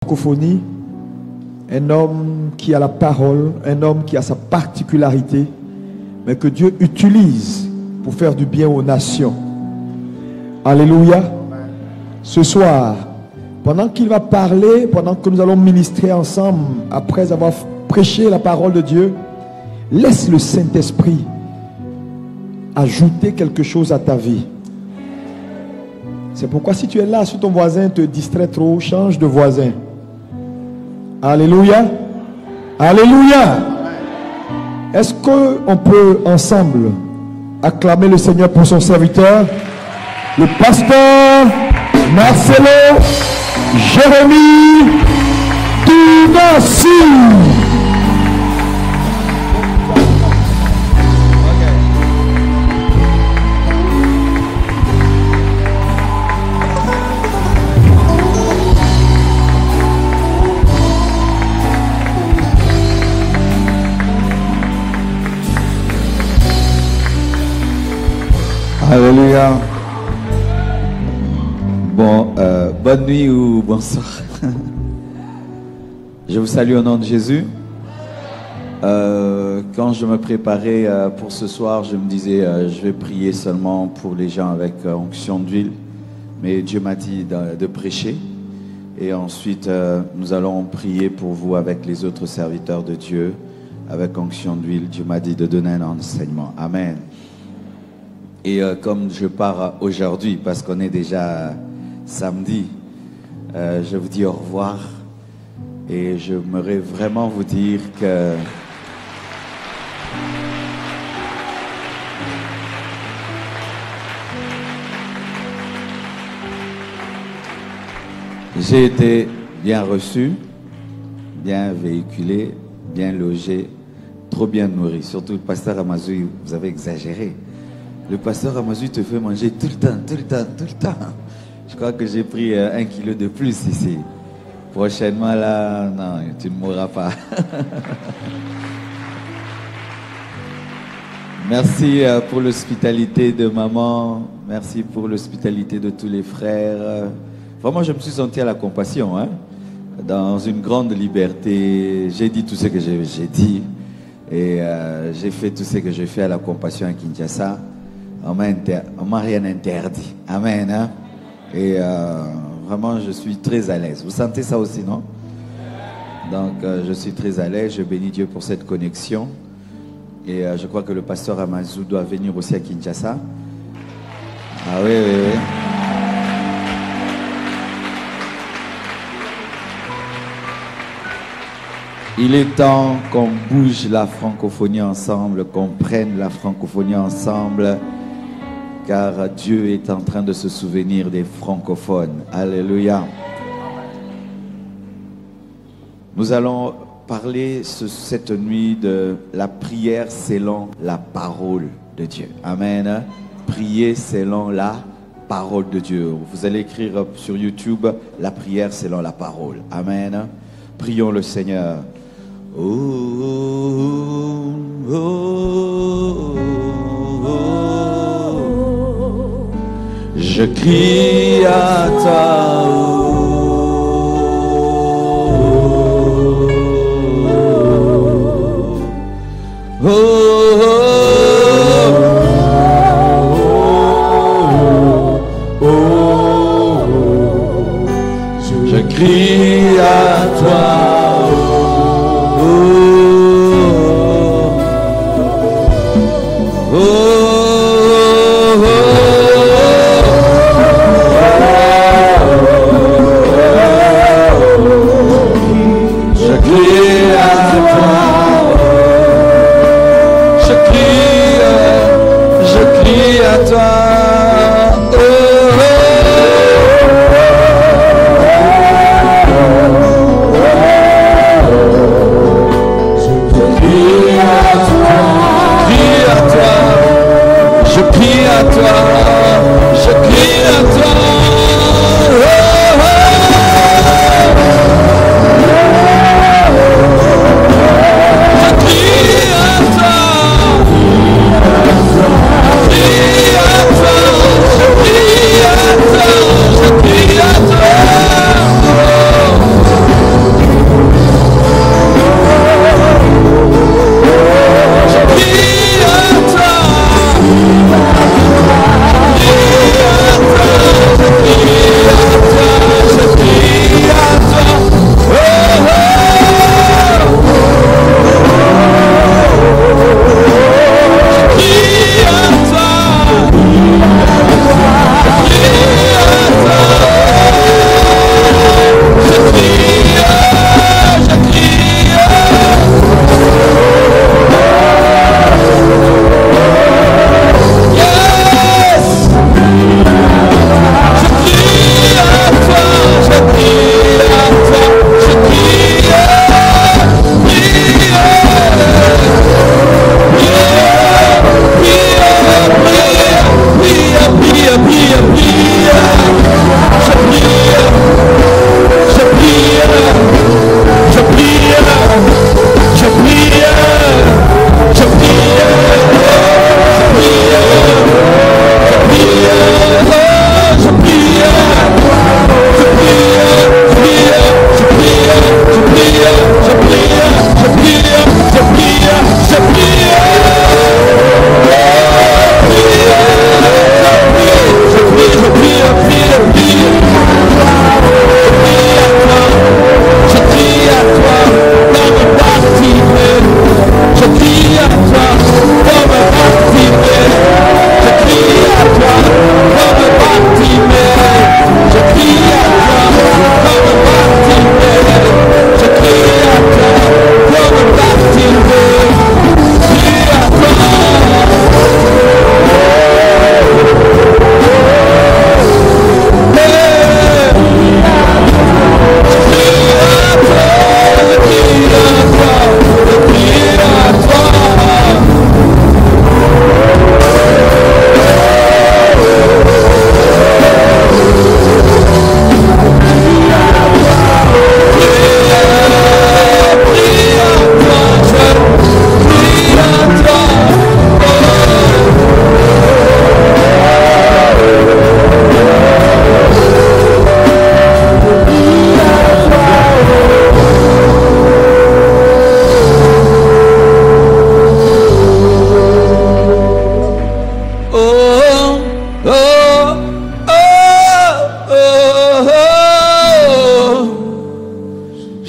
francophonie, un homme qui a la parole, un homme qui a sa particularité, mais que Dieu utilise pour faire du bien aux nations. Alléluia. Ce soir, pendant qu'il va parler, pendant que nous allons ministrer ensemble, après avoir prêché la parole de Dieu, laisse le Saint-Esprit ajouter quelque chose à ta vie. C'est pourquoi si tu es là, si ton voisin te distrait trop, change de voisin. Alléluia. Alléluia. Est-ce qu'on peut ensemble acclamer le Seigneur pour son serviteur, le pasteur Marcelo Jérémie Toudassi. Alléluia. Bon, bonne nuit ou bonsoir. Je vous salue au nom de Jésus. Quand je me préparais pour ce soir, je me disais, je vais prier seulement pour les gens avec onction d'huile. Mais Dieu m'a dit de prêcher. Et ensuite, nous allons prier pour vous avec les autres serviteurs de Dieu, avec onction d'huile. Dieu m'a dit de donner un enseignement. Amen. Et comme je pars aujourd'hui, parce qu'on est déjà samedi, je vous dis au revoir. Et j'aimerais vraiment vous dire que j'ai été bien reçu, bien véhiculé, bien logé, trop bien nourri. Surtout le pasteur Amazoui, vous avez exagéré. Le pasteur Amazoui te fait manger tout le temps, tout le temps, tout le temps. Je crois que j'ai pris 1 kilo de plus ici. Prochainement, là, non, tu ne mourras pas. Merci pour l'hospitalité de maman. Merci pour l'hospitalité de tous les frères. Vraiment, je me suis senti à la compassion, hein? Dans une grande liberté. J'ai dit tout ce que j'ai dit. Et j'ai fait tout ce que j'ai fait à la compassion à Kinshasa. On m'a rien interdit. Amen. Hein? Et vraiment, je suis très à l'aise. Vous sentez ça aussi, non? Donc, je suis très à l'aise. Je bénis Dieu pour cette connexion. Et je crois que le pasteur Amazou doit venir aussi à Kinshasa. Ah oui, oui, oui. Il est temps qu'on bouge la francophonie ensemble, qu'on prenne la francophonie ensemble. Car Dieu est en train de se souvenir des francophones. Alléluia. Nous allons parler cette nuit de la prière selon la parole de Dieu. Amen. Prier selon la parole de Dieu. Vous allez écrire sur YouTube la prière selon la parole. Amen. Prions le Seigneur. Oh, oh, oh, oh. Je crie à toi, oh, oh, oh, je crie à toi. Oh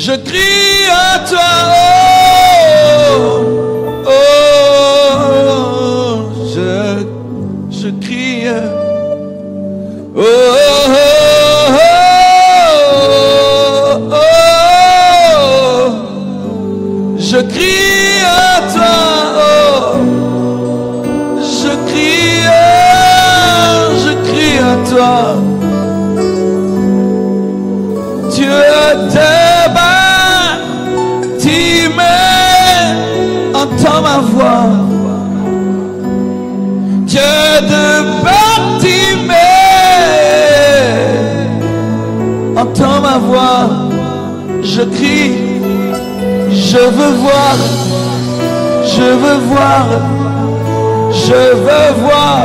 Je crie à toi, oh, oh, je crie, oh, oh, oh, oh, je crie à toi, oh, je crie à toi. Dieu te bâtiments, entends ma voix. Dieu de bâtiments, entends ma voix. Je crie, je veux voir, je veux voir, je veux voir.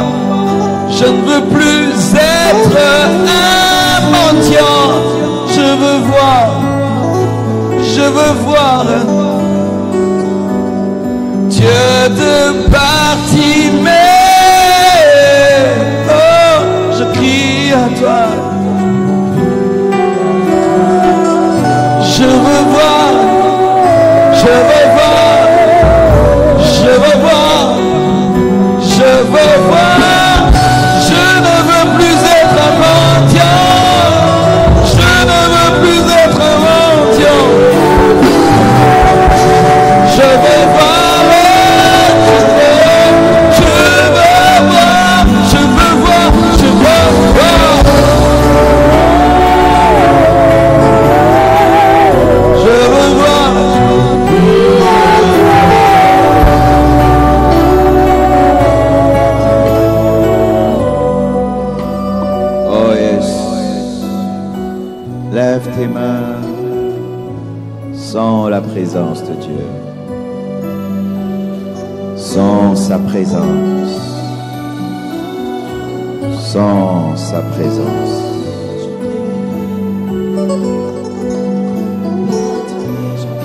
Je ne veux plus être un mendiant. Je veux voir, je veux voir. Dieu de Bartimée, oh, je crie à toi. Je veux voir, je veux voir, je veux voir, je veux voir. Je ne veux plus être un mendiant. Je ne veux plus être un mendiant. Je veux voir, je veux voir, je veux voir, je veux voir. Je veux voir. Oh yes. Lève tes mains. Sens la présence de Dieu. Sens sa présence. Sens sa présence.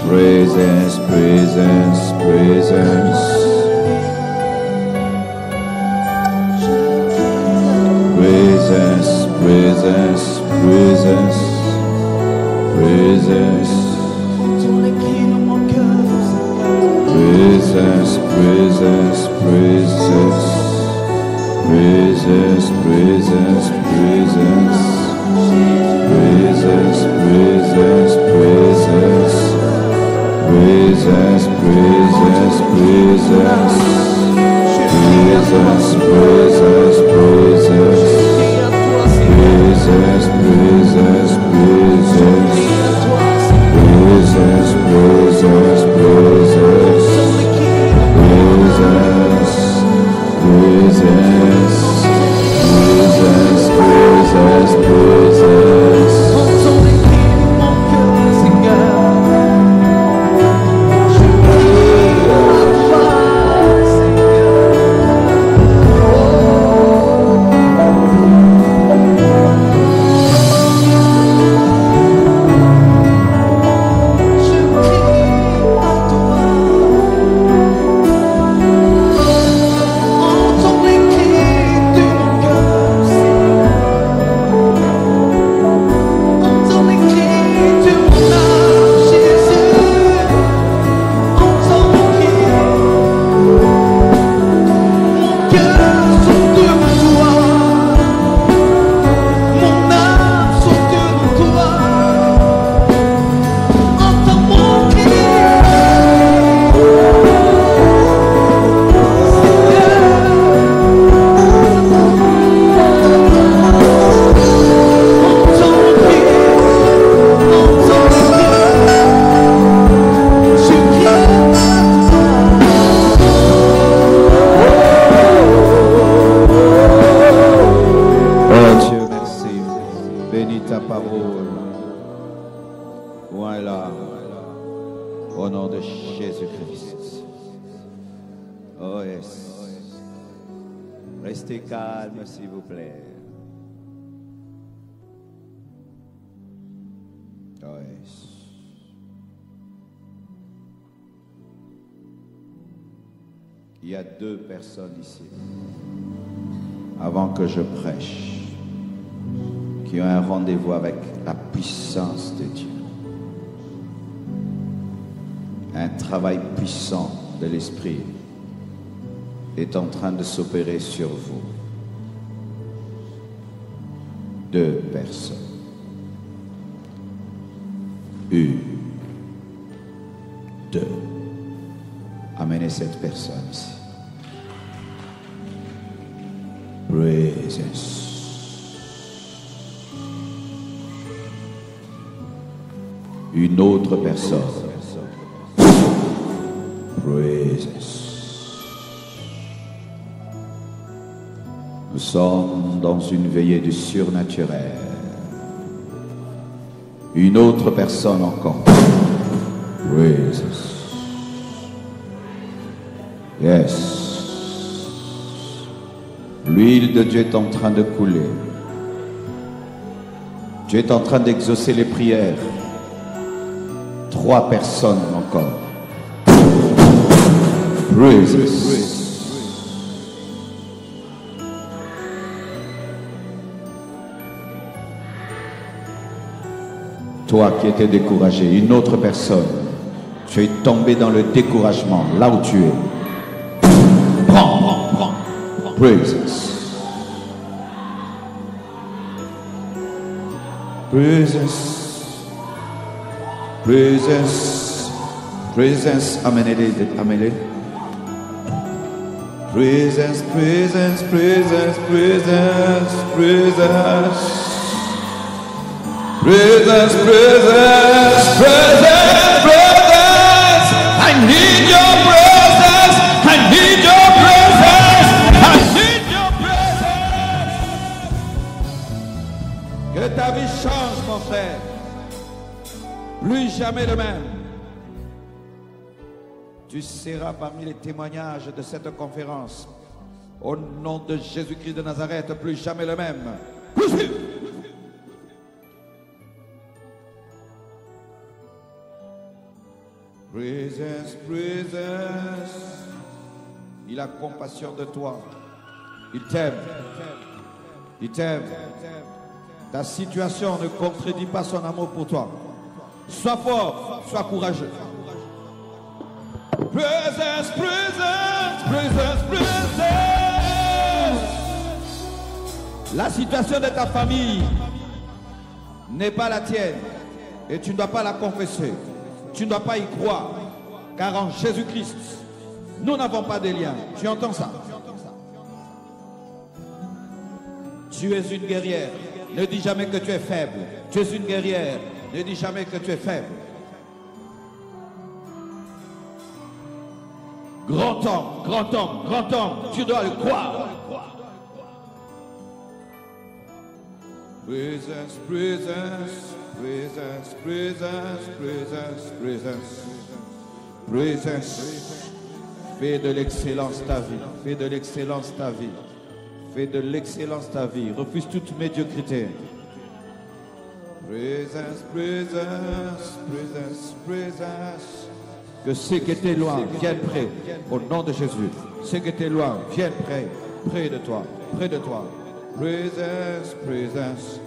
Presence, presence, presence. Presence, presence, presence. Presence. Presence, presence, presence. Presence, presence, presence. Presence, presence, presence. Presence, presence, presence. Presence, presence, presence. Presence, presence, presence. Presence, presence, presence. Presence, presence, presence, presence. Restez calme, s'il vous plaît. Oh yes. Il y a 2 personnes ici, avant que je prêche, qui ont un rendez-vous avec la puissance de Dieu. Un travail puissant de l'Esprit est en train de s'opérer sur vous. 2 personnes. 1, 2. Amenez cette personne ici. Présence. Une autre personne. Présence. Nous sommes dans une veillée du surnaturel. Une autre personne encore. Présence. Yes. L'huile de Dieu est en train de couler. Dieu est en train d'exaucer les prières. 3 personnes encore. Praise. Toi qui étais découragé, une autre personne, tu es tombé dans le découragement, là où tu es. Prends. Praise. Presence, amenez-les. Presence. I need your presence. I need your presence. I need your presence. Que ta vie change, mon frère. Plus jamais le même. Tu seras parmi les témoignages de cette conférence. Au nom de Jésus-Christ de Nazareth, plus jamais le même. Présence. Il a compassion de toi. Il t'aime. Ta situation ne contredit pas son amour pour toi. Sois fort, sois courageux. Présence. La situation de ta famille n'est pas la tienne et tu ne dois pas la confesser. Tu ne dois pas y croire, car en Jésus-Christ, nous n'avons pas de lien. Tu entends ça? Tu es une guerrière. Ne dis jamais que tu es faible. Tu es une guerrière. Ne dis jamais que tu es faible. Grand homme, tu dois le croire. Présence. Fais de l'excellence ta vie. Fais de l'excellence ta vie. Fais de l'excellence ta vie. Refuse toute médiocrité. Présence. Que ceux qui étaient loin viennent près. Au nom de Jésus. Ceux qui étaient loin viennent près de toi. Présence.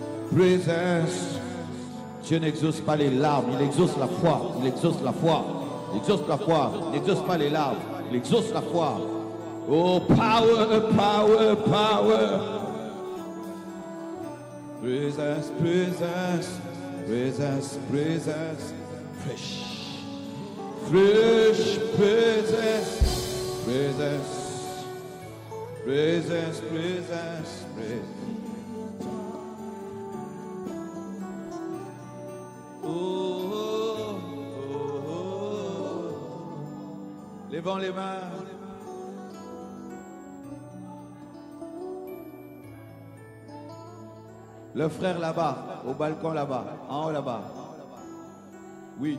Dieu n'exauce pas les larmes, il exauce la foi. Il exauce la foi. Il n'exauce pas les larmes, il exauce la foi. Oh, power. Présence. Fresh presence. Oh. Levons les mains. Le frère là-bas, au balcon là-bas, en haut là-bas. Oui.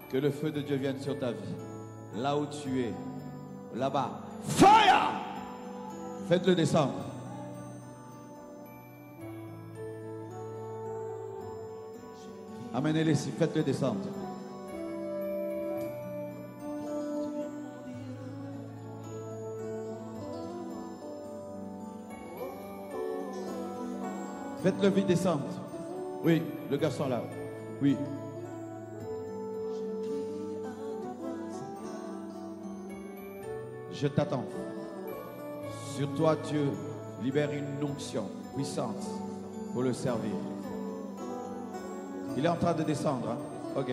Que le feu de Dieu vienne sur ta vie. Là où tu es. Là-bas. Fire! Faites-le descendre. Amenez-les ici. Faites-le descendre. Faites-le vite descendre. Oui, le garçon là. Oui. je t'attends. Sur toi, Dieu libère une onction puissante pour le servir. Il est en train de descendre. Hein? Ok.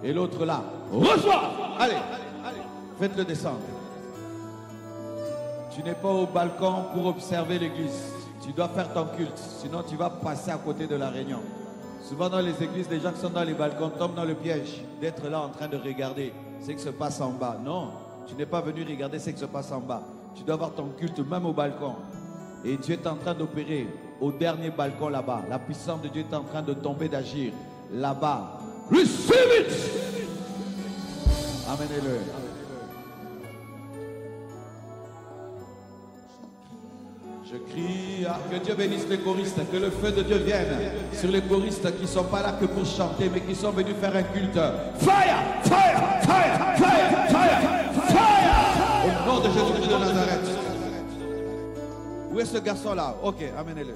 Et l'autre là, reçois. Allez, faites-le descendre. Tu n'es pas au balcon pour observer l'église. Tu dois faire ton culte. Sinon, tu vas passer à côté de la réunion. Souvent dans les églises, les gens qui sont dans les balcons tombent dans le piège d'être là en train de regarder ce qui se passe en bas. Non, tu n'es pas venu regarder ce qui se passe en bas. Tu dois avoir ton culte même au balcon. Et Dieu est en train d'opérer au dernier balcon là-bas. La puissance de Dieu est en train de tomber, d'agir là-bas. Receive it! Amenez-le. Je crie que Dieu bénisse les choristes, que le feu de Dieu vienne sur les choristes qui ne sont pas là que pour chanter, mais qui sont venus faire un culte. Fire! Fire! Fire! Fire! Fire! Fire! Au nom de Jésus-Christ de Nazareth. Où est ce garçon-là? Ok, amenez-le.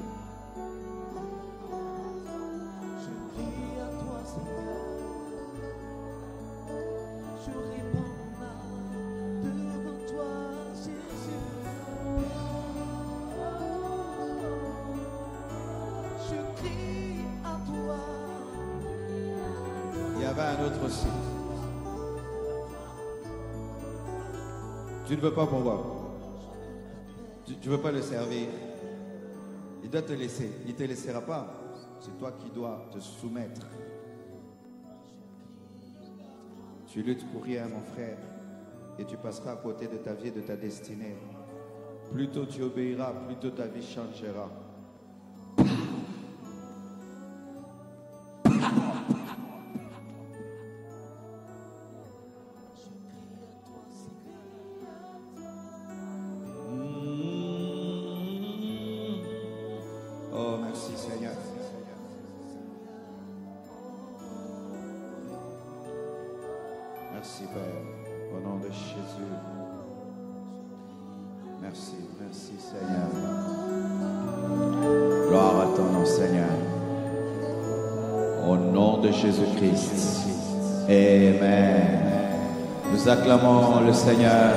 Il y avait un autre aussi. Tu ne veux pas pouvoir. Tu ne veux pas le servir. Il doit te laisser. Il ne te laissera pas. C'est toi qui dois te soumettre. Tu luttes pour rien, mon frère. Et tu passeras à côté de ta vie et de ta destinée. Plus tôt tu obéiras, plus tôt ta vie changera. Oh, merci Seigneur. Merci Père, au nom de Jésus. Merci, merci Seigneur. Gloire à ton nom Seigneur. Au nom de Jésus-Christ. Amen. Nous acclamons le Seigneur.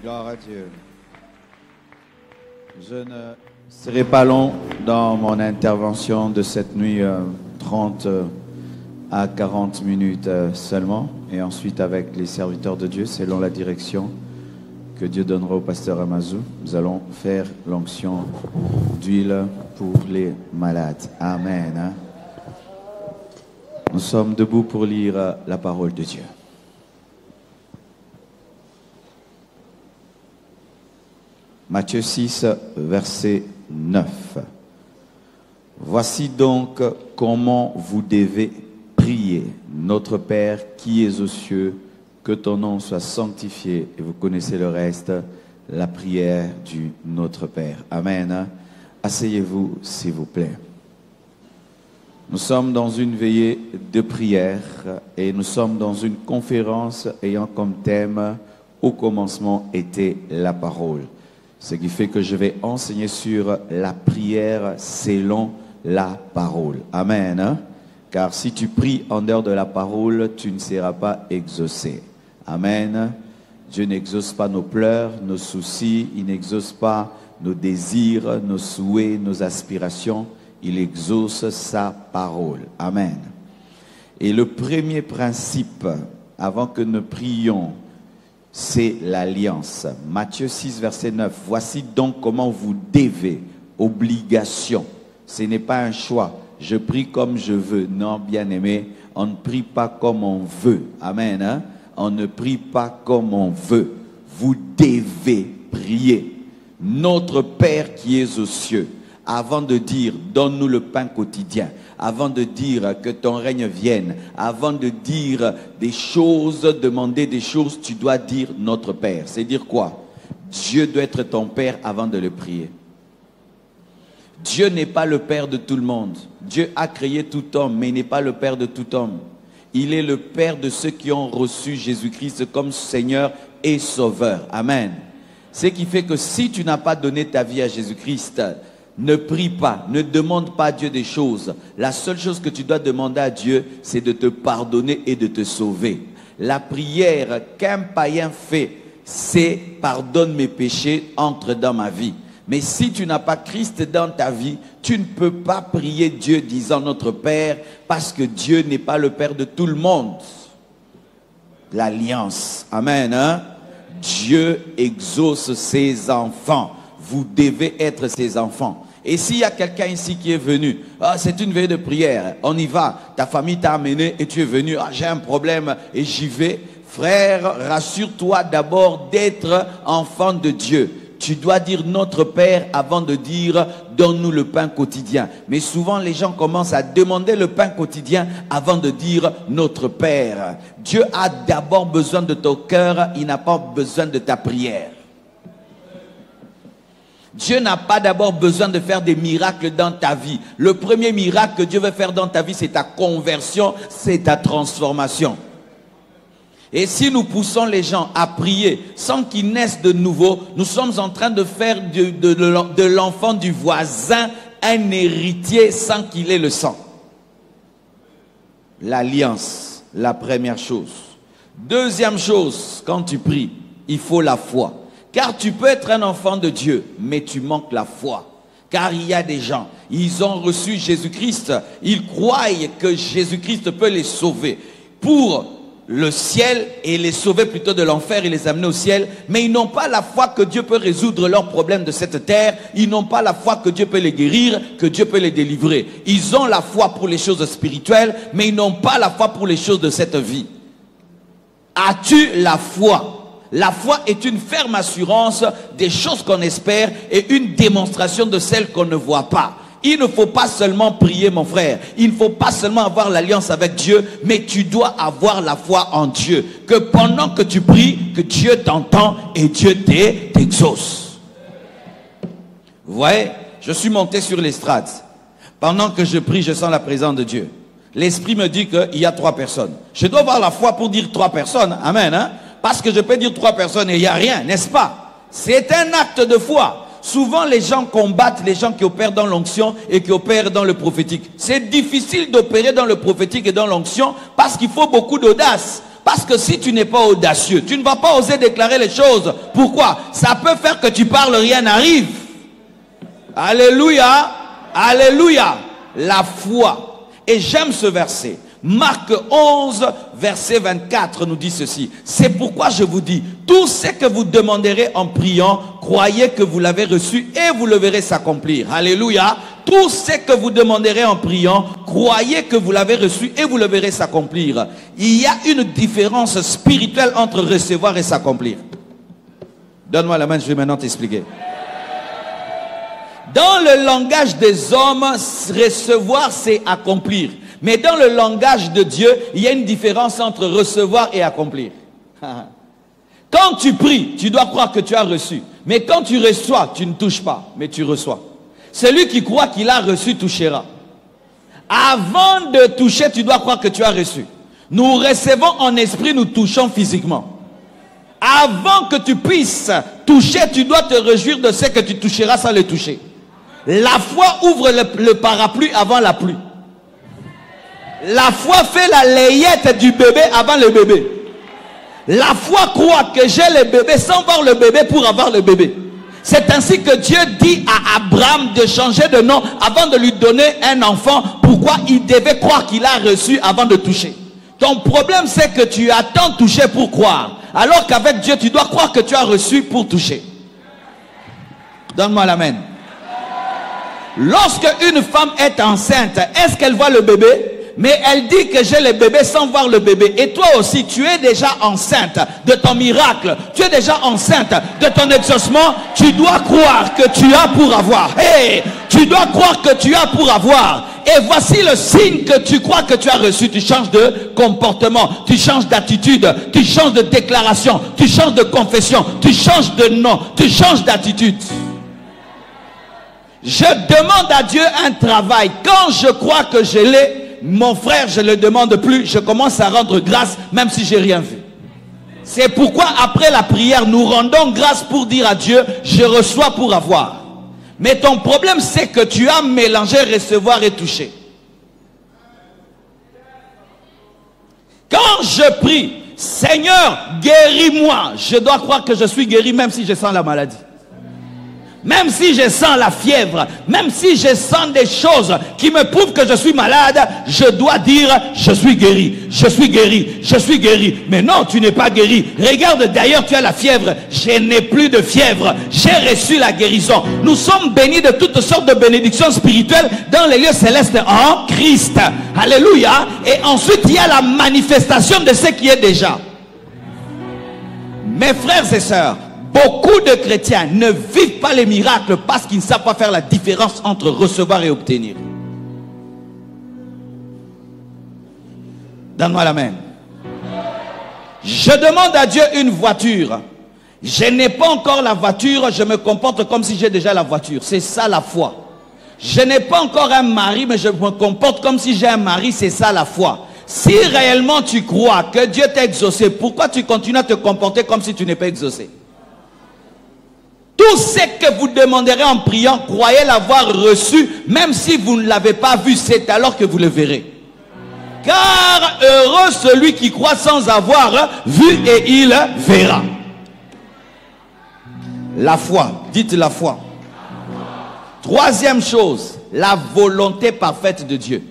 Gloire à Dieu. Je ne serai pas long dans mon intervention de cette nuit, 30 à 40 minutes seulement. Et ensuite avec les serviteurs de Dieu, selon la direction que Dieu donnera au pasteur Amazou, nous allons faire l'onction d'huile pour les malades. Amen. Nous sommes debout pour lire la parole de Dieu. Matthieu 6, verset 9. Voici donc comment vous devez prier. Notre Père qui es aux cieux, que ton nom soit sanctifié. Et vous connaissez le reste, la prière du Notre Père. Amen. Asseyez-vous, s'il vous plaît. Nous sommes dans une veillée de prière et nous sommes dans une conférence ayant comme thème, au commencement était la parole. Ce qui fait que je vais enseigner sur la prière selon la parole. Amen. Car si tu pries en dehors de la parole, tu ne seras pas exaucé. Amen. Dieu n'exauce pas nos pleurs, nos soucis. Il n'exauce pas nos désirs, nos souhaits, nos aspirations. Il exauce sa parole. Amen. Et le premier principe, avant que nous prions, c'est l'alliance. Matthieu 6, verset 9. Voici donc comment vous devez, obligation. Ce n'est pas un choix. Je prie comme je veux. Non, bien-aimé, on ne prie pas comme on veut. Amen. Hein? On ne prie pas comme on veut. Vous devez prier. Notre Père qui es aux cieux, avant de dire donne-nous le pain quotidien, avant de dire que ton règne vienne, avant de dire des choses, demander des choses, tu dois dire notre Père. C'est dire quoi? Dieu doit être ton Père avant de le prier. Dieu n'est pas le Père de tout le monde. Dieu a créé tout homme, mais il n'est pas le Père de tout homme. Il est le Père de ceux qui ont reçu Jésus-Christ comme Seigneur et Sauveur. Amen. Ce qui fait que si tu n'as pas donné ta vie à Jésus-Christ, Ne prie pas, ne demande pas à Dieu des choses. La seule chose que tu dois demander à Dieu, c'est de te pardonner et de te sauver. La prière qu'un païen fait, c'est « pardonne mes péchés, entre dans ma vie ». Mais si tu n'as pas Christ dans ta vie, tu ne peux pas prier Dieu disant notre Père, parce que Dieu n'est pas le Père de tout le monde. L'alliance. Amen. Hein? Dieu exauce ses enfants. Vous devez être ses enfants. Et s'il y a quelqu'un ici qui est venu, c'est une veille de prière, on y va, ta famille t'a amené et tu es venu, j'ai un problème et j'y vais. Frère, rassure-toi d'abord d'être enfant de Dieu. Tu dois dire notre Père avant de dire donne-nous le pain quotidien. Mais souvent les gens commencent à demander le pain quotidien avant de dire notre Père. Dieu a d'abord besoin de ton cœur, il n'a pas besoin de ta prière. Dieu n'a pas d'abord besoin de faire des miracles dans ta vie. Le premier miracle que Dieu veut faire dans ta vie, c'est ta conversion, c'est ta transformation. Et si nous poussons les gens à prier sans qu'ils naissent de nouveau, nous sommes en train de faire de l'enfant du voisin un héritier sans qu'il ait le sang. L'alliance, la première chose. Deuxième chose, quand tu pries, il faut la foi. Car tu peux être un enfant de Dieu, mais tu manques la foi. Car il y a des gens, ils ont reçu Jésus-Christ, ils croient que Jésus-Christ peut les sauver pour le ciel et les sauver plutôt de l'enfer et les amener au ciel, mais ils n'ont pas la foi que Dieu peut résoudre leurs problèmes de cette terre, ils n'ont pas la foi que Dieu peut les guérir, que Dieu peut les délivrer. Ils ont la foi pour les choses spirituelles, mais ils n'ont pas la foi pour les choses de cette vie. As-tu la foi? La foi est une ferme assurance des choses qu'on espère et une démonstration de celles qu'on ne voit pas. Il ne faut pas seulement prier, mon frère. Il ne faut pas seulement avoir l'alliance avec Dieu, mais tu dois avoir la foi en Dieu. Que pendant que tu pries, que Dieu t'entend et Dieu t'exauce. Vous voyez, je suis monté sur l'estrade. Pendant que je prie, je sens la présence de Dieu. L'Esprit me dit qu'il y a 3 personnes. Je dois avoir la foi pour dire 3 personnes. Amen. Hein? Parce que je peux dire 3 personnes et il n'y a rien, n'est-ce pas? C'est un acte de foi. Souvent, les gens combattent les gens qui opèrent dans l'onction et qui opèrent dans le prophétique. C'est difficile d'opérer dans le prophétique et dans l'onction parce qu'il faut beaucoup d'audace. Parce que si tu n'es pas audacieux, tu ne vas pas oser déclarer les choses. Pourquoi? Ça peut faire que tu parles, rien n'arrive. Alléluia. Alléluia. La foi. Et j'aime ce verset. Marc 11, verset 24 nous dit ceci. C'est pourquoi je vous dis, tout ce que vous demanderez en priant, croyez que vous l'avez reçu et vous le verrez s'accomplir. Alléluia. Tout ce que vous demanderez en priant, croyez que vous l'avez reçu et vous le verrez s'accomplir. Il y a une différence spirituelle entre recevoir et s'accomplir. Donne-moi la main, je vais maintenant t'expliquer. Dans le langage des hommes, recevoir, c'est accomplir. Mais dans le langage de Dieu, il y a une différence entre recevoir et accomplir. Quand tu pries, tu dois croire que tu as reçu. Mais quand tu reçois, tu ne touches pas, mais tu reçois. Celui qui croit qu'il a reçu touchera. Avant de toucher, tu dois croire que tu as reçu. Nous recevons en esprit, nous touchons physiquement. Avant que tu puisses toucher, tu dois te réjouir de ce que tu toucheras sans le toucher. La foi ouvre le parapluie avant la pluie. La foi fait la layette du bébé avant le bébé. La foi croit que j'ai le bébé sans voir le bébé pour avoir le bébé. C'est ainsi que Dieu dit à Abraham de changer de nom avant de lui donner un enfant. Pourquoi? Il devait croire qu'il a reçu avant de toucher. Ton problème, c'est que tu attends toucher pour croire. Alors qu'avec Dieu, tu dois croire que tu as reçu pour toucher. Donne-moi l'amen. Lorsque une femme est enceinte, est-ce qu'elle voit le bébé? Mais elle dit que j'ai le bébé sans voir le bébé. Et toi aussi, tu es déjà enceinte de ton miracle. Tu es déjà enceinte de ton exaucement. Tu dois croire que tu as pour avoir. Hey, tu dois croire que tu as pour avoir. Et voici le signe que tu crois que tu as reçu. Tu changes de comportement, tu changes d'attitude, tu changes de déclaration, tu changes de confession, tu changes de nom, tu changes d'attitude. Je demande à Dieu un travail. Quand je crois que je l'ai, mon frère, je ne le demande plus. Je commence à rendre grâce même si je n'ai rien vu. C'est pourquoi après la prière, nous rendons grâce pour dire à Dieu, je reçois pour avoir. Mais ton problème, c'est que tu as mélangé recevoir et toucher. Quand je prie, Seigneur, guéris-moi, je dois croire que je suis guéri même si je sens la maladie. Même si je sens la fièvre, même si je sens des choses qui me prouvent que je suis malade, je dois dire, je suis guéri, je suis guéri, je suis guéri. Mais non, tu n'es pas guéri. Regarde, d'ailleurs, tu as la fièvre. Je n'ai plus de fièvre. J'ai reçu la guérison. Nous sommes bénis de toutes sortes de bénédictions spirituelles dans les lieux célestes en Christ. Alléluia. Et ensuite, il y a la manifestation de ce qui est déjà. Mes frères et sœurs, beaucoup de chrétiens ne vivent pas les miracles parce qu'ils ne savent pas faire la différence entre recevoir et obtenir. Donne-moi la main. Je demande à Dieu une voiture. Je n'ai pas encore la voiture, je me comporte comme si j'ai déjà la voiture. C'est ça la foi. Je n'ai pas encore un mari, mais je me comporte comme si j'ai un mari. C'est ça la foi. Si réellement tu crois que Dieu t'a exaucé, pourquoi tu continues à te comporter comme si tu n'es pas exaucé? Tout ce que vous demanderez en priant, croyez l'avoir reçu, même si vous ne l'avez pas vu, c'est alors que vous le verrez. Car heureux celui qui croit sans avoir vu et il verra. La foi, dites la foi. Troisième chose, la volonté parfaite de Dieu.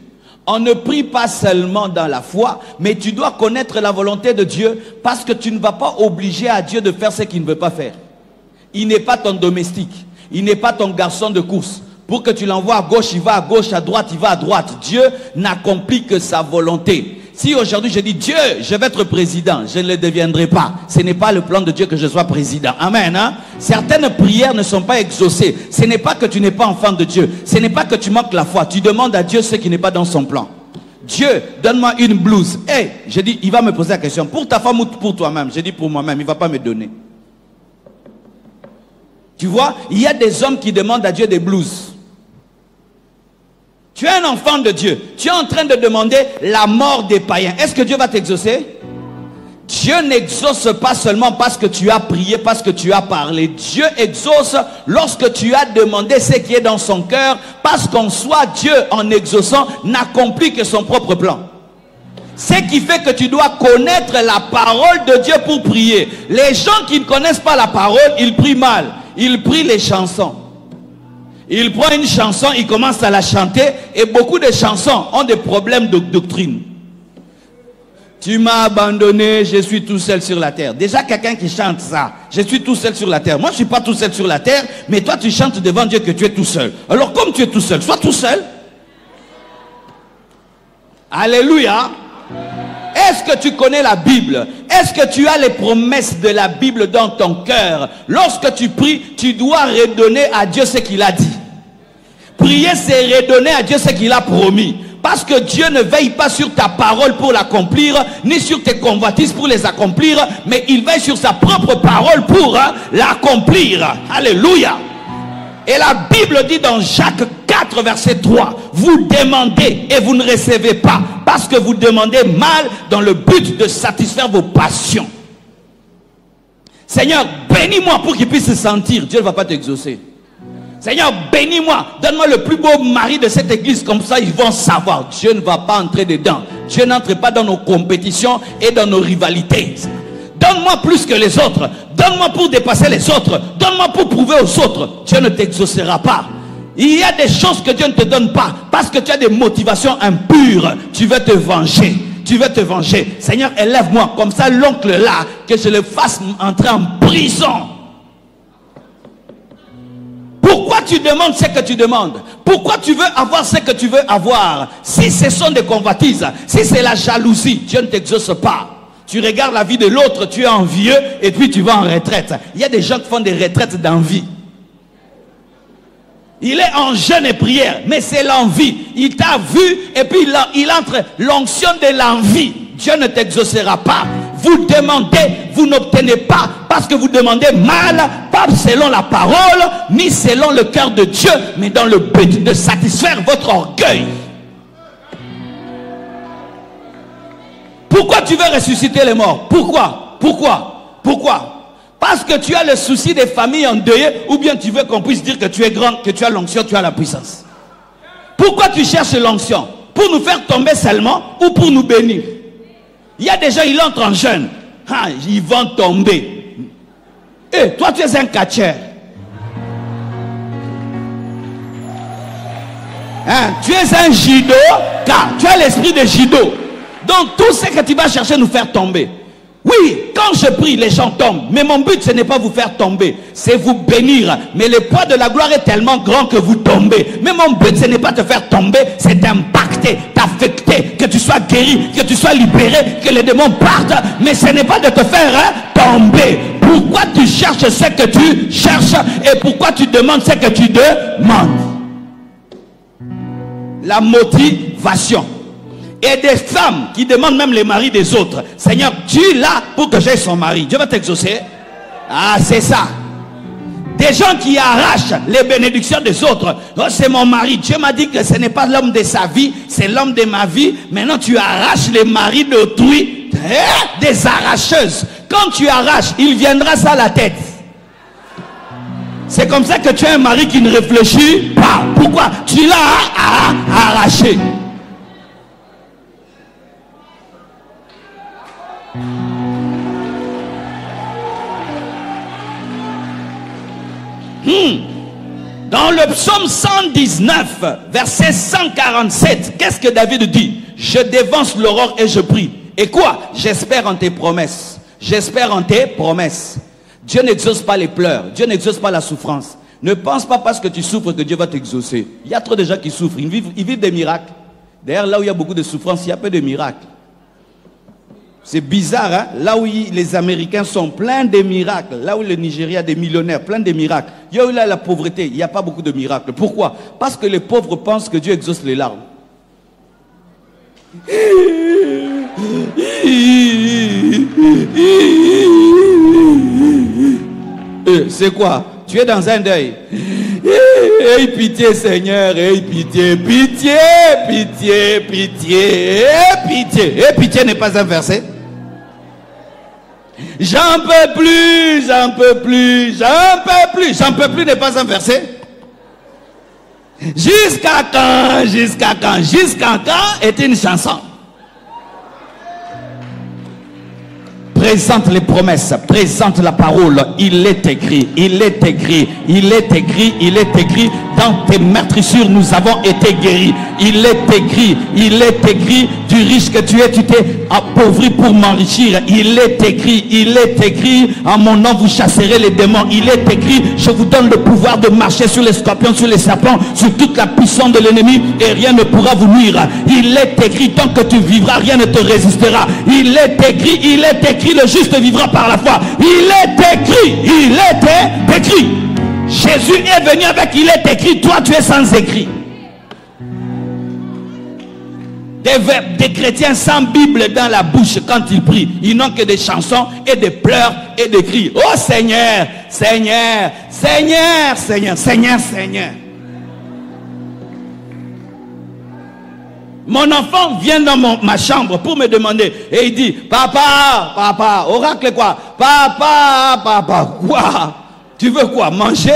On ne prie pas seulement dans la foi, mais tu dois connaître la volonté de Dieu parce que tu ne vas pas obliger à Dieu de faire ce qu'il ne veut pas faire. Il n'est pas ton domestique. Il n'est pas ton garçon de course. Pour que tu l'envoies à gauche, il va à gauche, à droite, il va à droite. Dieu n'accomplit que sa volonté. Si aujourd'hui je dis Dieu, je vais être président, je ne le deviendrai pas. Ce n'est pas le plan de Dieu que je sois président. Amen. Hein? Certaines prières ne sont pas exaucées. Ce n'est pas que tu n'es pas enfant de Dieu. Ce n'est pas que tu manques la foi. Tu demandes à Dieu ce qui n'est pas dans son plan. Dieu, donne-moi une blouse. Hey, je dis, il va me poser la question. Pour ta femme ou pour toi-même? Je dis pour moi-même, il ne va pas me donner. Tu vois, il y a des hommes qui demandent à Dieu des blouses. Tu es un enfant de Dieu. Tu es en train de demander la mort des païens. Est-ce que Dieu va t'exaucer? Dieu n'exauce pas seulement parce que tu as prié, parce que tu as parlé. Dieu exauce lorsque tu as demandé ce qui est dans son cœur, parce qu'en soi, Dieu, en exaucant, n'accomplit que son propre plan. Ce qui fait que tu dois connaître la parole de Dieu pour prier. Les gens qui ne connaissent pas la parole, ils prient mal. Ils prient les chansons. Il prend une chanson, il commence à la chanter, et beaucoup de chansons ont des problèmes de doctrine. Tu m'as abandonné, je suis tout seul sur la terre. Déjà quelqu'un qui chante ça, je suis tout seul sur la terre. Moi je ne suis pas tout seul sur la terre, mais toi tu chantes devant Dieu que tu es tout seul. Alors comme tu es tout seul, sois tout seul. Alléluia. Est-ce que tu connais la Bible? Est-ce que tu as les promesses de la Bible dans ton cœur? Lorsque tu pries, tu dois redonner à Dieu ce qu'il a dit. Prier, c'est redonner à Dieu ce qu'il a promis. Parce que Dieu ne veille pas sur ta parole pour l'accomplir, ni sur tes convoitises pour les accomplir, mais il veille sur sa propre parole pour l'accomplir. Alléluia. Et la Bible dit dans Jacques 4, verset 3, vous demandez et vous ne recevez pas, parce que vous demandez mal dans le but de satisfaire vos passions. Seigneur, bénis-moi pour qu'il puisse se sentir. Dieu ne va pas t'exaucer. Seigneur, bénis-moi, donne-moi le plus beau mari de cette église, comme ça ils vont savoir. Dieu ne va pas entrer dedans. Dieu n'entre pas dans nos compétitions et dans nos rivalités. Donne-moi plus que les autres. Donne-moi pour dépasser les autres. Donne-moi pour prouver aux autres. Dieu ne t'exaucera pas. Il y a des choses que Dieu ne te donne pas parce que tu as des motivations impures. Tu veux te venger. Tu veux te venger. Seigneur, élève-moi comme ça l'oncle là, que je le fasse entrer en prison. Pourquoi tu demandes ce que tu demandes? Pourquoi tu veux avoir ce que tu veux avoir? Si ce sont des convoitises, si c'est la jalousie, Dieu ne t'exauce pas. Tu regardes la vie de l'autre, tu es envieux et puis tu vas en retraite. Il y a des gens qui font des retraites d'envie. Il est en jeûne et prière, mais c'est l'envie. Il t'a vu et puis il entre l'onction de l'envie. Dieu ne t'exaucera pas. Vous demandez, vous n'obtenez pas parce que vous demandez mal, pas selon la parole, ni selon le cœur de Dieu, mais dans le but de satisfaire votre orgueil. Pourquoi tu veux ressusciter les morts? Pourquoi? Parce que tu as le souci des familles endeuillées, ou bien tu veux qu'on puisse dire que tu es grand, que tu as l'onction, tu as la puissance. Pourquoi tu cherches l'onction? Pour nous faire tomber seulement ou pour nous bénir? Il y a des gens, ils entrent en jeûne. Ah, ils vont tomber. Et toi, tu es un catcheur. Hein? Tu es un judoka. Tu as l'esprit de judo. Donc tout ce que tu vas chercher nous faire tomber. Oui, quand je prie, les gens tombent. Mais mon but, ce n'est pas vous faire tomber. C'est vous bénir. Mais le poids de la gloire est tellement grand que vous tombez. Mais mon but, ce n'est pas te faire tomber. C'est d'impacter, t'affecter. Que tu sois guéri, que tu sois libéré, que les démons partent. Mais ce n'est pas de te faire tomber. Pourquoi tu cherches ce que tu cherches? Et pourquoi tu demandes ce que tu demandes? La motivation. Et des femmes qui demandent même les maris des autres. Seigneur, tu es là pour que j'aie son mari. Dieu va t'exaucer. Ah, c'est ça. Des gens qui arrachent les bénédictions des autres. Oh, c'est mon mari. Dieu m'a dit que ce n'est pas l'homme de sa vie, c'est l'homme de ma vie. Maintenant, tu arraches les maris d'autrui. Des arracheuses. Quand tu arraches, il viendra ça à la tête. C'est comme ça que tu as un mari qui ne réfléchit pas. Pourquoi? Tu l'as arraché. Dans le psaume 119, verset 147, qu'est-ce que David dit? Je dévance l'aurore et je prie. Et quoi? J'espère en tes promesses. J'espère en tes promesses. Dieu n'exauce pas les pleurs. Dieu n'exauce pas la souffrance. Ne pense pas parce que tu souffres que Dieu va t'exaucer. Il y a trop de gens qui souffrent. Ils vivent des miracles. D'ailleurs, là où il y a beaucoup de souffrance, il y a peu de miracles. C'est bizarre, hein? Là où les Américains sont pleins de miracles, là où le Nigeria a des millionnaires, plein de miracles, il y a où là la pauvreté, il n'y a pas beaucoup de miracles. Pourquoi? Parce que les pauvres pensent que Dieu exauce les larmes. C'est quoi? Tu es dans un deuil. Aie pitié Seigneur, aie pitié, pitié, pitié, pitié, pitié. Et pitié n'est pas un verset. J'en peux plus, j'en peux plus, j'en peux plus. J'en peux plus n'est pas un verset. Jusqu'à quand, jusqu'à quand, jusqu'à quand est une chanson. Présente les promesses, présente la parole. Il est écrit, il est écrit, il est écrit, il est écrit. Dans tes meurtrissures, nous avons été guéris. Il est écrit du riche que tu es, tu t'es appauvri pour m'enrichir. Il est écrit, en mon nom vous chasserez les démons. Il est écrit, je vous donne le pouvoir de marcher sur les scorpions, sur les serpents, sur toute la puissance de l'ennemi et rien ne pourra vous nuire. Il est écrit, tant que tu vivras, rien ne te résistera. Il est écrit, le juste vivra par la foi. Il est écrit. Jésus est venu avec il est écrit, toi tu es sans écrit. Des chrétiens sans Bible dans la bouche quand ils prient, ils n'ont que des chansons et des pleurs et des cris. Oh Seigneur, Seigneur, Seigneur, Seigneur, Seigneur, Seigneur. Mon enfant vient dans ma chambre pour me demander et il dit, papa, papa, oracle quoi? Papa, papa, quoi? Tu veux quoi? Manger?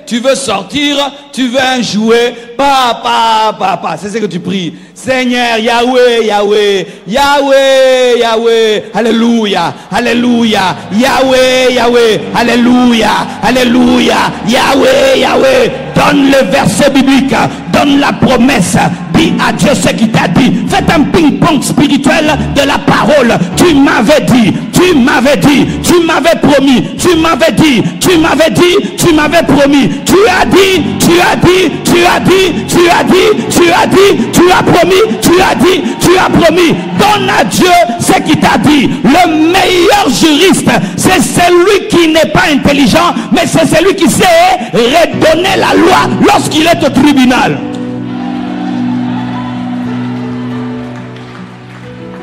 Tu veux sortir? Tu veux un jouet? Papa, papa, c'est ce que tu pries. Seigneur, Yahweh, Yahweh, Yahweh, Yahweh, Alléluia, Alléluia, Yahweh, Yahweh, Alléluia, Alléluia, Yahweh, Yahweh. Donne le verset biblique, donne la promesse, dis à Dieu ce qu'il t'a dit. Faites un ping-pong spirituel de la parole. Tu m'avais dit, tu m'avais dit, tu m'avais promis, tu m'avais dit, tu m'avais dit, tu m'avais promis. Tu as dit, tu as dit, tu as dit, tu as dit, tu as dit, tu as promis, tu as dit, tu as promis. Donne à Dieu ce qu'il t'a dit. Le meilleur juriste, c'est celui qui n'est pas intelligent, mais c'est celui qui sait redonner la loi lorsqu'il est au tribunal.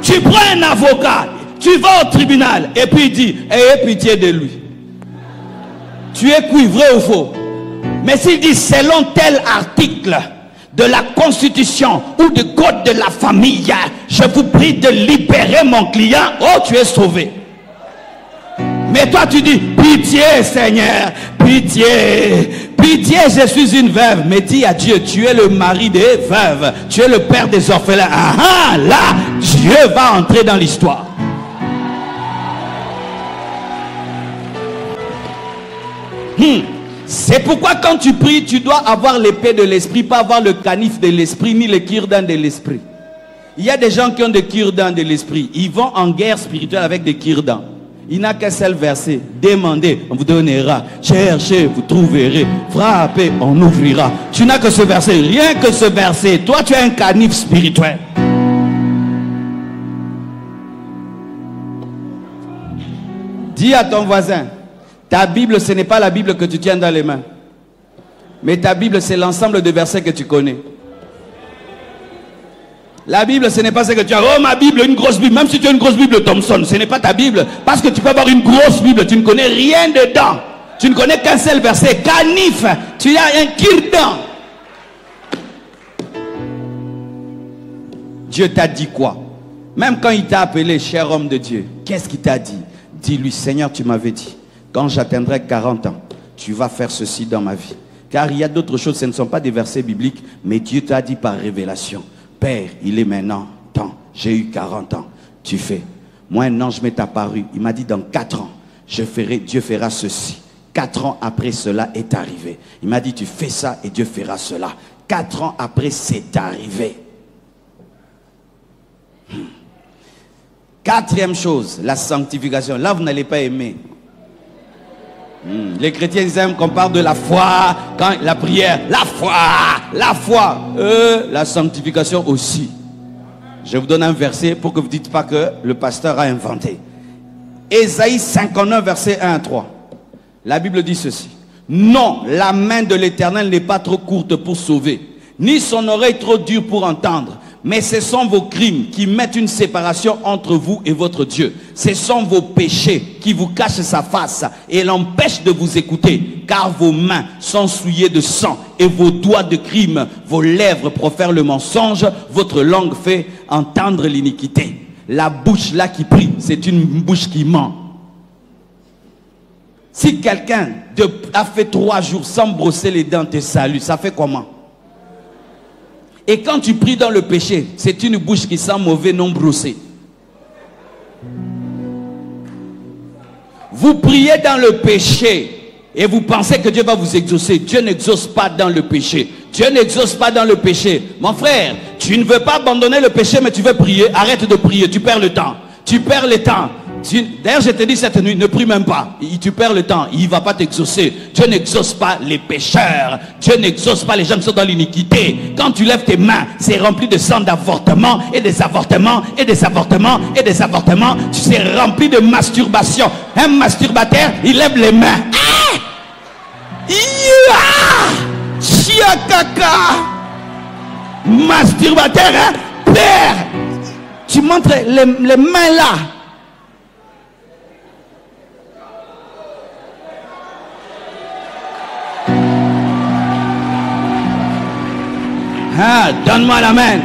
Tu prends un avocat, tu vas au tribunal et puis il dit, ayez pitié de lui. Tu es vrai ou faux? Mais s'il dit selon tel article de la constitution ou du code de la famille, je vous prie de libérer mon client, oh tu es sauvé. Mais toi tu dis, pitié Seigneur, pitié, pitié, je suis une veuve. Mais dis à Dieu, tu es le mari des veuves, tu es le père des orphelins. Ah, là, Dieu va entrer dans l'histoire. C'est pourquoi quand tu pries, tu dois avoir l'épée de l'esprit, pas avoir le canif de l'esprit, ni le cure-dent de l'esprit. Il y a des gens qui ont des cure-dents de l'esprit. Ils vont en guerre spirituelle avec des cure-dents. Il n'a qu'un seul verset. Demandez, on vous donnera. Cherchez, vous trouverez. Frappez, on ouvrira. Tu n'as que ce verset, rien que ce verset. Toi, tu as un canif spirituel. Dis à ton voisin, ta Bible, ce n'est pas la Bible que tu tiens dans les mains. Mais ta Bible, c'est l'ensemble de versets que tu connais. La Bible, ce n'est pas ce que tu as. Oh, ma Bible, une grosse Bible. Même si tu as une grosse Bible Thompson, ce n'est pas ta Bible. Parce que tu peux avoir une grosse Bible, tu ne connais rien dedans. Tu ne connais qu'un seul verset. Canif, tu as un cure-dent. Dieu t'a dit quoi? Même quand il t'a appelé, cher homme de Dieu, qu'est-ce qu'il t'a dit? Dis-lui, Seigneur, tu m'avais dit, quand j'atteindrai 40 ans, tu vas faire ceci dans ma vie. Car il y a d'autres choses, ce ne sont pas des versets bibliques, mais Dieu t'a dit par révélation. Père, il est maintenant temps, j'ai eu 40 ans, tu fais. Moi, un ange m'est apparu, il m'a dit dans 4 ans, Dieu fera ceci. 4 ans après, cela est arrivé. Il m'a dit, tu fais ça et Dieu fera cela. 4 ans après, c'est arrivé. Quatrième chose, la sanctification. Là, vous n'allez pas aimer. Les chrétiens ils aiment qu'on parle de la foi, quand la prière, la foi, la sanctification aussi. Je vous donne un verset pour que vous ne dites pas que le pasteur a inventé. Ésaïe 59, verset 1 à 3. La Bible dit ceci. Non, la main de l'Éternel n'est pas trop courte pour sauver, ni son oreille trop dure pour entendre. Mais ce sont vos crimes qui mettent une séparation entre vous et votre Dieu. Ce sont vos péchés qui vous cachent sa face et l'empêchent de vous écouter. Car vos mains sont souillées de sang et vos doigts de crime. Vos lèvres profèrent le mensonge. Votre langue fait entendre l'iniquité. La bouche là qui prie, c'est une bouche qui ment. Si quelqu'un a fait 3 jours sans brosser les dents te salue, ça fait comment? Et quand tu pries dans le péché, c'est une bouche qui sent mauvais non brossée. Vous priez dans le péché et vous pensez que Dieu va vous exaucer. Dieu n'exauce pas dans le péché. Dieu n'exauce pas dans le péché. Mon frère, tu ne veux pas abandonner le péché mais tu veux prier. Arrête de prier, tu perds le temps. Tu perds le temps. D'ailleurs, je te dis cette nuit, ne prie même pas. Tu perds le temps, il ne va pas t'exaucer. Dieu n'exauce pas les pécheurs. Dieu n'exauce pas les gens qui sont dans l'iniquité. Quand tu lèves tes mains, c'est rempli de sang d'avortement et des avortements et des avortements et des avortements. Tu sais, rempli de masturbation. Un masturbateur, il lève les mains. Chiakaka. Masturbateur, hein? Père, tu montres les mains là. Ah, donne-moi la main.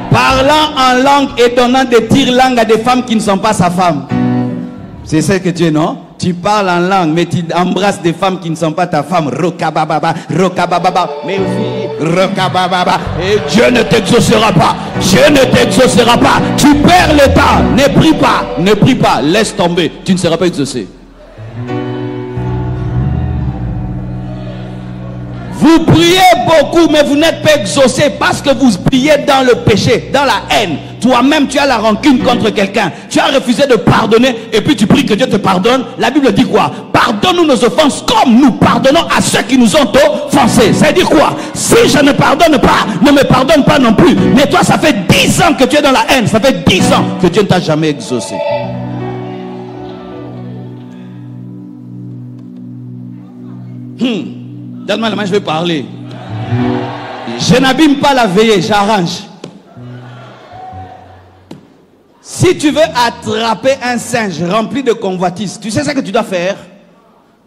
Parlant en langue et donnant des tire-langues à des femmes qui ne sont pas sa femme. C'est ça que tu es, non? Tu parles en langue, mais tu embrasses des femmes qui ne sont pas ta femme. Rokabababa, rokabababa, mais aussi rokabababa. Et Dieu ne t'exaucera pas. Dieu ne t'exaucera pas. Tu perds le temps. Ne prie pas. Ne prie pas. Laisse tomber. Tu ne seras pas exaucé. Vous priez beaucoup, mais vous n'êtes pas exaucé parce que vous priez dans le péché, dans la haine. Toi-même, tu as la rancune contre quelqu'un. Tu as refusé de pardonner et puis tu pries que Dieu te pardonne. La Bible dit quoi? Pardonne-nous nos offenses comme nous pardonnons à ceux qui nous ont offensés. Ça veut dire quoi? Si je ne pardonne pas, ne me pardonne pas non plus. Mais toi, ça fait 10 ans que tu es dans la haine. Ça fait 10 ans que Dieu ne t'a jamais exaucé. Donne-moi la main, je vais parler. Je n'abîme pas la veillée, j'arrange. Si tu veux attraper un singe rempli de convoitise, tu sais ce que tu dois faire?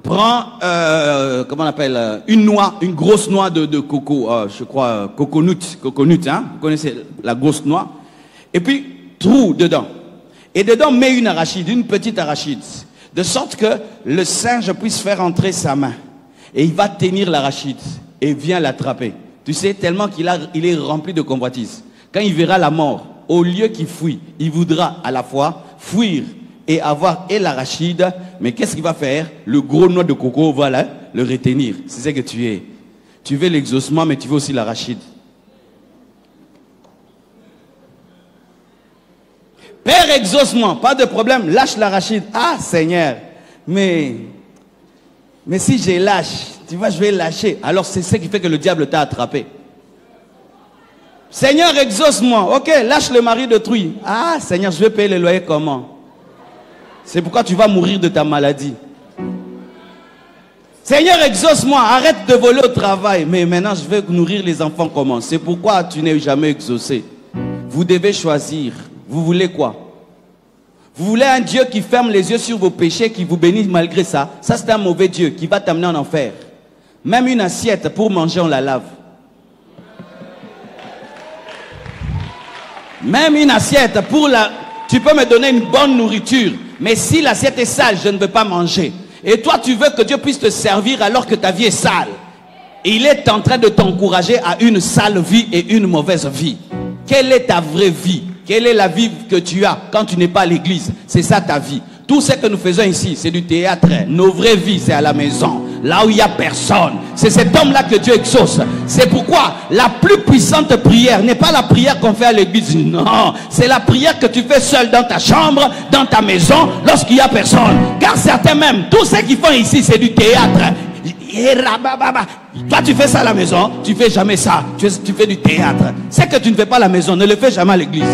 Prends, comment on appelle, une noix, une grosse noix de coco, je crois, coconut, hein? Vous connaissez la grosse noix? Et puis, trou dedans. Et dedans, mets une arachide, une petite arachide. De sorte que le singe puisse faire entrer sa main. Et il va tenir l'arachide et vient l'attraper. Tu sais, tellement il est rempli de convoitise. Quand il verra la mort, au lieu qu'il fuit, il voudra à la fois fuir et avoir et l'arachide. Mais qu'est-ce qu'il va faire? Le gros noix de coco va là, le retenir. C'est ce que tu es. Tu veux l'exaucement, mais tu veux aussi l'arachide. Père, exaucement, pas de problème, lâche l'arachide. Ah, Seigneur, mais si je lâche, tu vois, je vais lâcher. Alors c'est ce qui fait que le diable t'a attrapé. Seigneur, exauce-moi. Ok, lâche le mari d'autrui. Ah, Seigneur, je vais payer le loyer comment? C'est pourquoi tu vas mourir de ta maladie. Seigneur, exauce-moi, arrête de voler au travail. Mais maintenant, je vais nourrir les enfants comment? C'est pourquoi tu n'es jamais exaucé. Vous devez choisir. Vous voulez quoi? Vous voulez un Dieu qui ferme les yeux sur vos péchés, qui vous bénit malgré ça? Ça, c'est un mauvais Dieu qui va t'amener en enfer. Même une assiette pour manger, on la lave. Même une assiette pour la... Tu peux me donner une bonne nourriture, mais si l'assiette est sale, je ne veux pas manger. Et toi, tu veux que Dieu puisse te servir alors que ta vie est sale. Et il est en train de t'encourager à une sale vie et une mauvaise vie. Quelle est ta vraie vie? Quelle est la vie que tu as quand tu n'es pas à l'église? C'est ça ta vie. Tout ce que nous faisons ici, c'est du théâtre. Nos vraies vies, c'est à la maison. Là où il n'y a personne. C'est cet homme-là que Dieu exauce. C'est pourquoi la plus puissante prière n'est pas la prière qu'on fait à l'église. Non, c'est la prière que tu fais seul dans ta chambre, dans ta maison, lorsqu'il n'y a personne. Car certains même, tous ceux qui font ici, c'est du théâtre. Toi tu fais ça à la maison, tu fais jamais ça, tu fais du théâtre. C'est que tu ne fais pas à la maison, ne le fais jamais à l'église.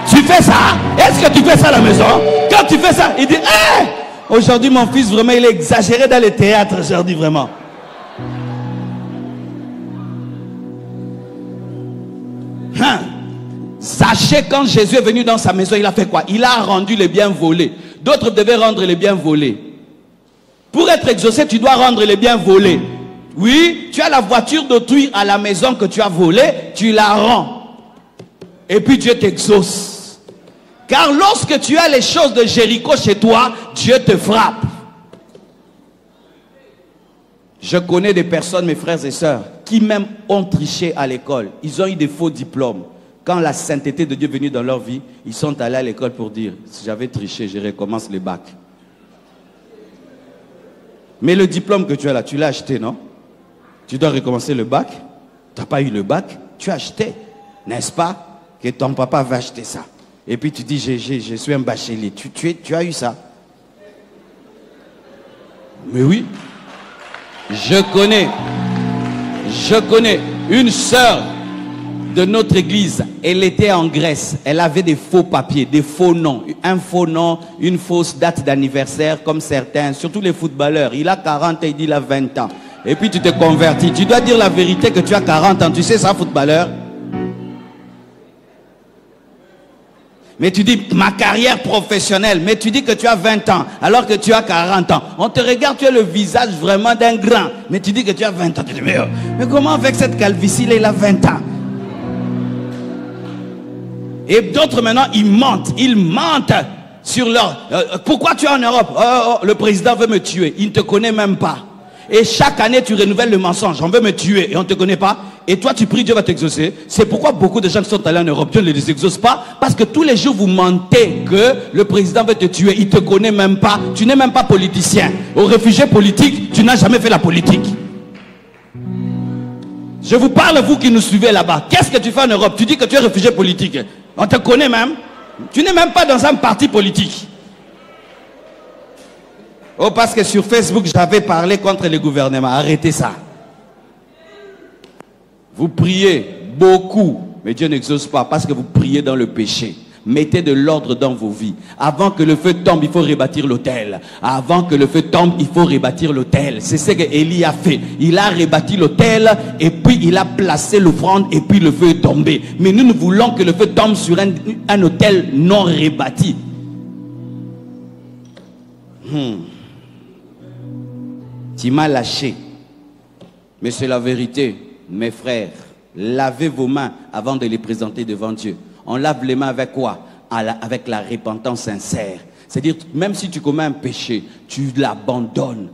Tu fais ça? Est-ce que tu fais ça à la maison? Quand tu fais ça, il dit hey! Aujourd'hui mon fils vraiment il est exagéré dans le théâtre aujourd'hui vraiment. Sachez, quand Jésus est venu dans sa maison, il a fait quoi? Il a rendu les biens volés. D'autres devaient rendre les biens volés. Pour être exaucé, tu dois rendre les biens volés. Oui, tu as la voiture d'autrui à la maison que tu as volée, tu la rends. Et puis Dieu t'exauce. Car lorsque tu as les choses de Jéricho chez toi, Dieu te frappe. Je connais des personnes, mes frères et sœurs, qui même ont triché à l'école. Ils ont eu des faux diplômes. Quand la sainteté de Dieu est venue dans leur vie, ils sont allés à l'école pour dire, si j'avais triché, je recommence les bacs. Mais le diplôme que tu as là, tu l'as acheté, non? Tu dois recommencer le bac. Tu n'as pas eu le bac, tu as acheté. N'est-ce pas? Que ton papa va acheter ça. Et puis tu dis, je suis un bachelier. Tu as eu ça. Mais oui. Je connais une sœur de notre église. Elle était en Grèce. Elle avait des faux papiers, des faux noms. Un faux nom, une fausse date d'anniversaire, comme certains, surtout les footballeurs. Il a 40 et il dit il a 20 ans. Et puis tu te convertis. Tu dois dire la vérité que tu as 40 ans. Tu sais ça, footballeur? Mais tu dis ma carrière professionnelle. Mais tu dis que tu as 20 ans alors que tu as 40 ans. On te regarde, tu as le visage vraiment d'un grand. Mais tu dis que tu as 20 ans. Tu dis mais comment avec cette calvitie, il a 20 ans? Et d'autres maintenant, ils mentent sur leur... pourquoi tu es en Europe? Le président veut me tuer. Il ne te connaît même pas. Et chaque année, tu renouvelles le mensonge. On veut me tuer et on ne te connaît pas. Et toi, tu pries, Dieu va t'exaucer. C'est pourquoi beaucoup de gens qui sont allés en Europe, Dieu ne les exauce pas. Parce que tous les jours, vous mentez que le président veut te tuer. Il ne te connaît même pas. Tu n'es même pas politicien. Aux réfugiés politiques, tu n'as jamais fait la politique. Je vous parle, vous qui nous suivez là-bas. Qu'est-ce que tu fais en Europe? Tu dis que tu es réfugié politique. On te connaît même. Tu n'es même pas dans un parti politique. Oh, parce que sur Facebook, j'avais parlé contre les gouvernements. Arrêtez ça. Vous priez beaucoup, mais Dieu n'exauce pas parce que vous priez dans le péché. Mettez de l'ordre dans vos vies. Avant que le feu tombe, il faut rebâtir l'autel. Avant que le feu tombe, il faut rebâtir l'autel. C'est ce que Élie a fait. Il a rebâti l'autel et puis il a placé l'offrande et puis le feu est tombé. Mais nous voulons que le feu tombe sur un autel non rebâti. Tu m'as lâché. Mais c'est la vérité, mes frères. lavez vos mains avant de les présenter devant Dieu. On lave les mains avec quoi? Avec la repentance sincère. C'est-à-dire, même si tu commets un péché, tu l'abandonnes,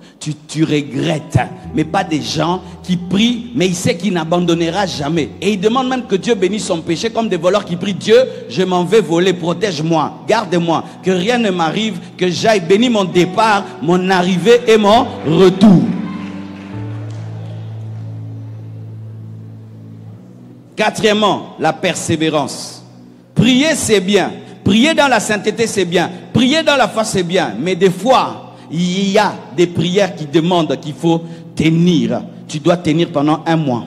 tu regrettes. Mais pas des gens qui prient, mais il sait qu'il n'abandonnera jamais. Et il demande même que Dieu bénisse son péché, comme des voleurs qui prient: Dieu, je m'en vais voler, protège-moi, garde-moi, que rien ne m'arrive, que j'aille bénir mon départ, mon arrivée et mon retour. Quatrièmement, la persévérance. Prier, c'est bien. Prier dans la sainteté, c'est bien. Prier dans la foi, c'est bien. Mais des fois, il y a des prières qui demandent qu'il faut tenir. Tu dois tenir pendant 1 mois,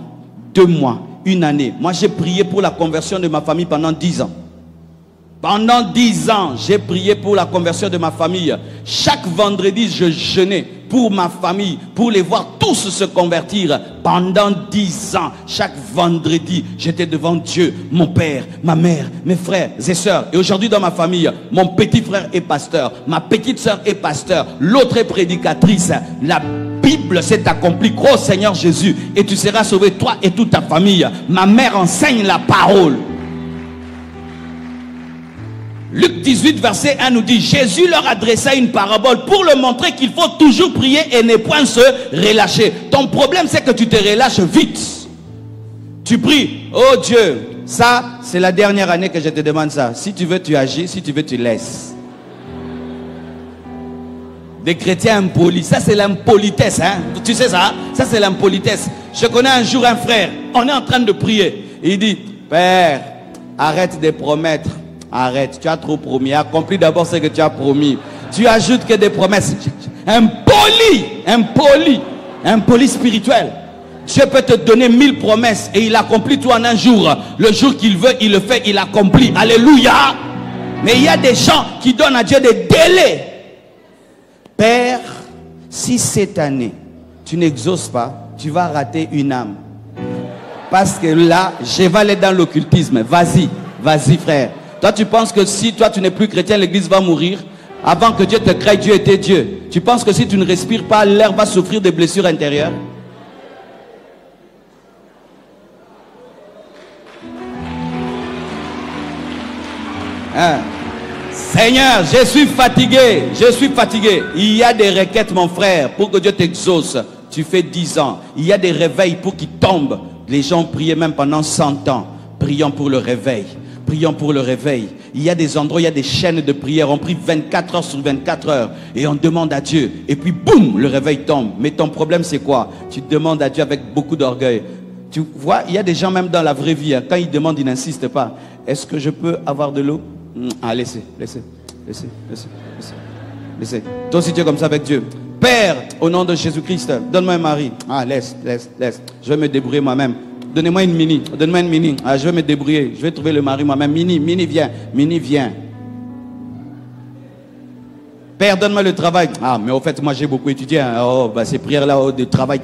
2 mois, 1 année. Moi, j'ai prié pour la conversion de ma famille pendant 10 ans. Pendant 10 ans, j'ai prié pour la conversion de ma famille. Chaque vendredi, je jeûnais pour ma famille, pour les voir tous se convertir. Pendant 10 ans, chaque vendredi, j'étais devant Dieu, mon père, ma mère, mes frères et sœurs. Et aujourd'hui, dans ma famille, mon petit frère est pasteur, ma petite sœur est pasteur, l'autre est prédicatrice. La Bible s'est accomplie. Crois au Seigneur Jésus et tu seras sauvé, toi et toute ta famille. Ma mère enseigne la parole. Luc 18 verset 1 nous dit: Jésus leur adressa une parabole pour leur montrer qu'il faut toujours prier et ne point se relâcher. Ton problème, c'est que tu te relâches vite. Tu pries: oh Dieu, ça c'est la dernière année que je te demande ça. Si tu veux, tu agis. Si tu veux, tu laisses. Des chrétiens impolis, ça c'est l'impolitesse, hein? Tu sais ça? Ça c'est l'impolitesse. Je connais un jour un frère, on est en train de prier. Il dit: Père, arrête de promettre. Arrête, tu as trop promis. Accomplis d'abord ce que tu as promis. Tu ajoutes que des promesses. Impoli spirituel. Dieu peut te donner 1000 promesses et il accomplit tout en un jour. Le jour qu'il veut, il le fait, il accomplit. Alléluia. Mais il y a des gens qui donnent à Dieu des délais. Père, si cette année tu n'exauces pas, tu vas rater une âme. Parce que là, je vais aller dans l'occultisme. Vas-y, vas-y frère. Toi, tu penses que si toi, tu n'es plus chrétien, l'église va mourir? Avant que Dieu te crée, Dieu était Dieu. Tu penses que si tu ne respires pas, l'air va souffrir des blessures intérieures? Hein? Seigneur, je suis fatigué. Je suis fatigué. Il y a des requêtes, mon frère, pour que Dieu t'exauce. Tu fais 10 ans. Il y a des réveils pour qu'ils tombent. Les gens priaient même pendant 100 ans. Prions pour le réveil. Prions pour le réveil. Il y a des endroits, il y a des chaînes de prière. On prie 24 heures sur 24 heures. Et on demande à Dieu. Et puis boum, le réveil tombe. Mais ton problème c'est quoi? Tu demandes à Dieu avec beaucoup d'orgueil. Tu vois, il y a des gens même dans la vraie vie, hein, quand ils demandent, ils n'insistent pas. Est-ce que je peux avoir de l'eau? Ah, laissez. Toi aussi tu es comme ça avec Dieu. Père, au nom de Jésus-Christ, donne-moi un mari. Ah, laisse. Je vais me débrouiller moi-même. Donnez-moi une mini. Donne-moi une mini. Ah, je vais me débrouiller. Je vais trouver le mari moi-même. Mini, viens. Père, donne-moi le travail. Ah, mais au fait, moi j'ai beaucoup étudié. Hein. Oh, bah, ces prières-là, de travail.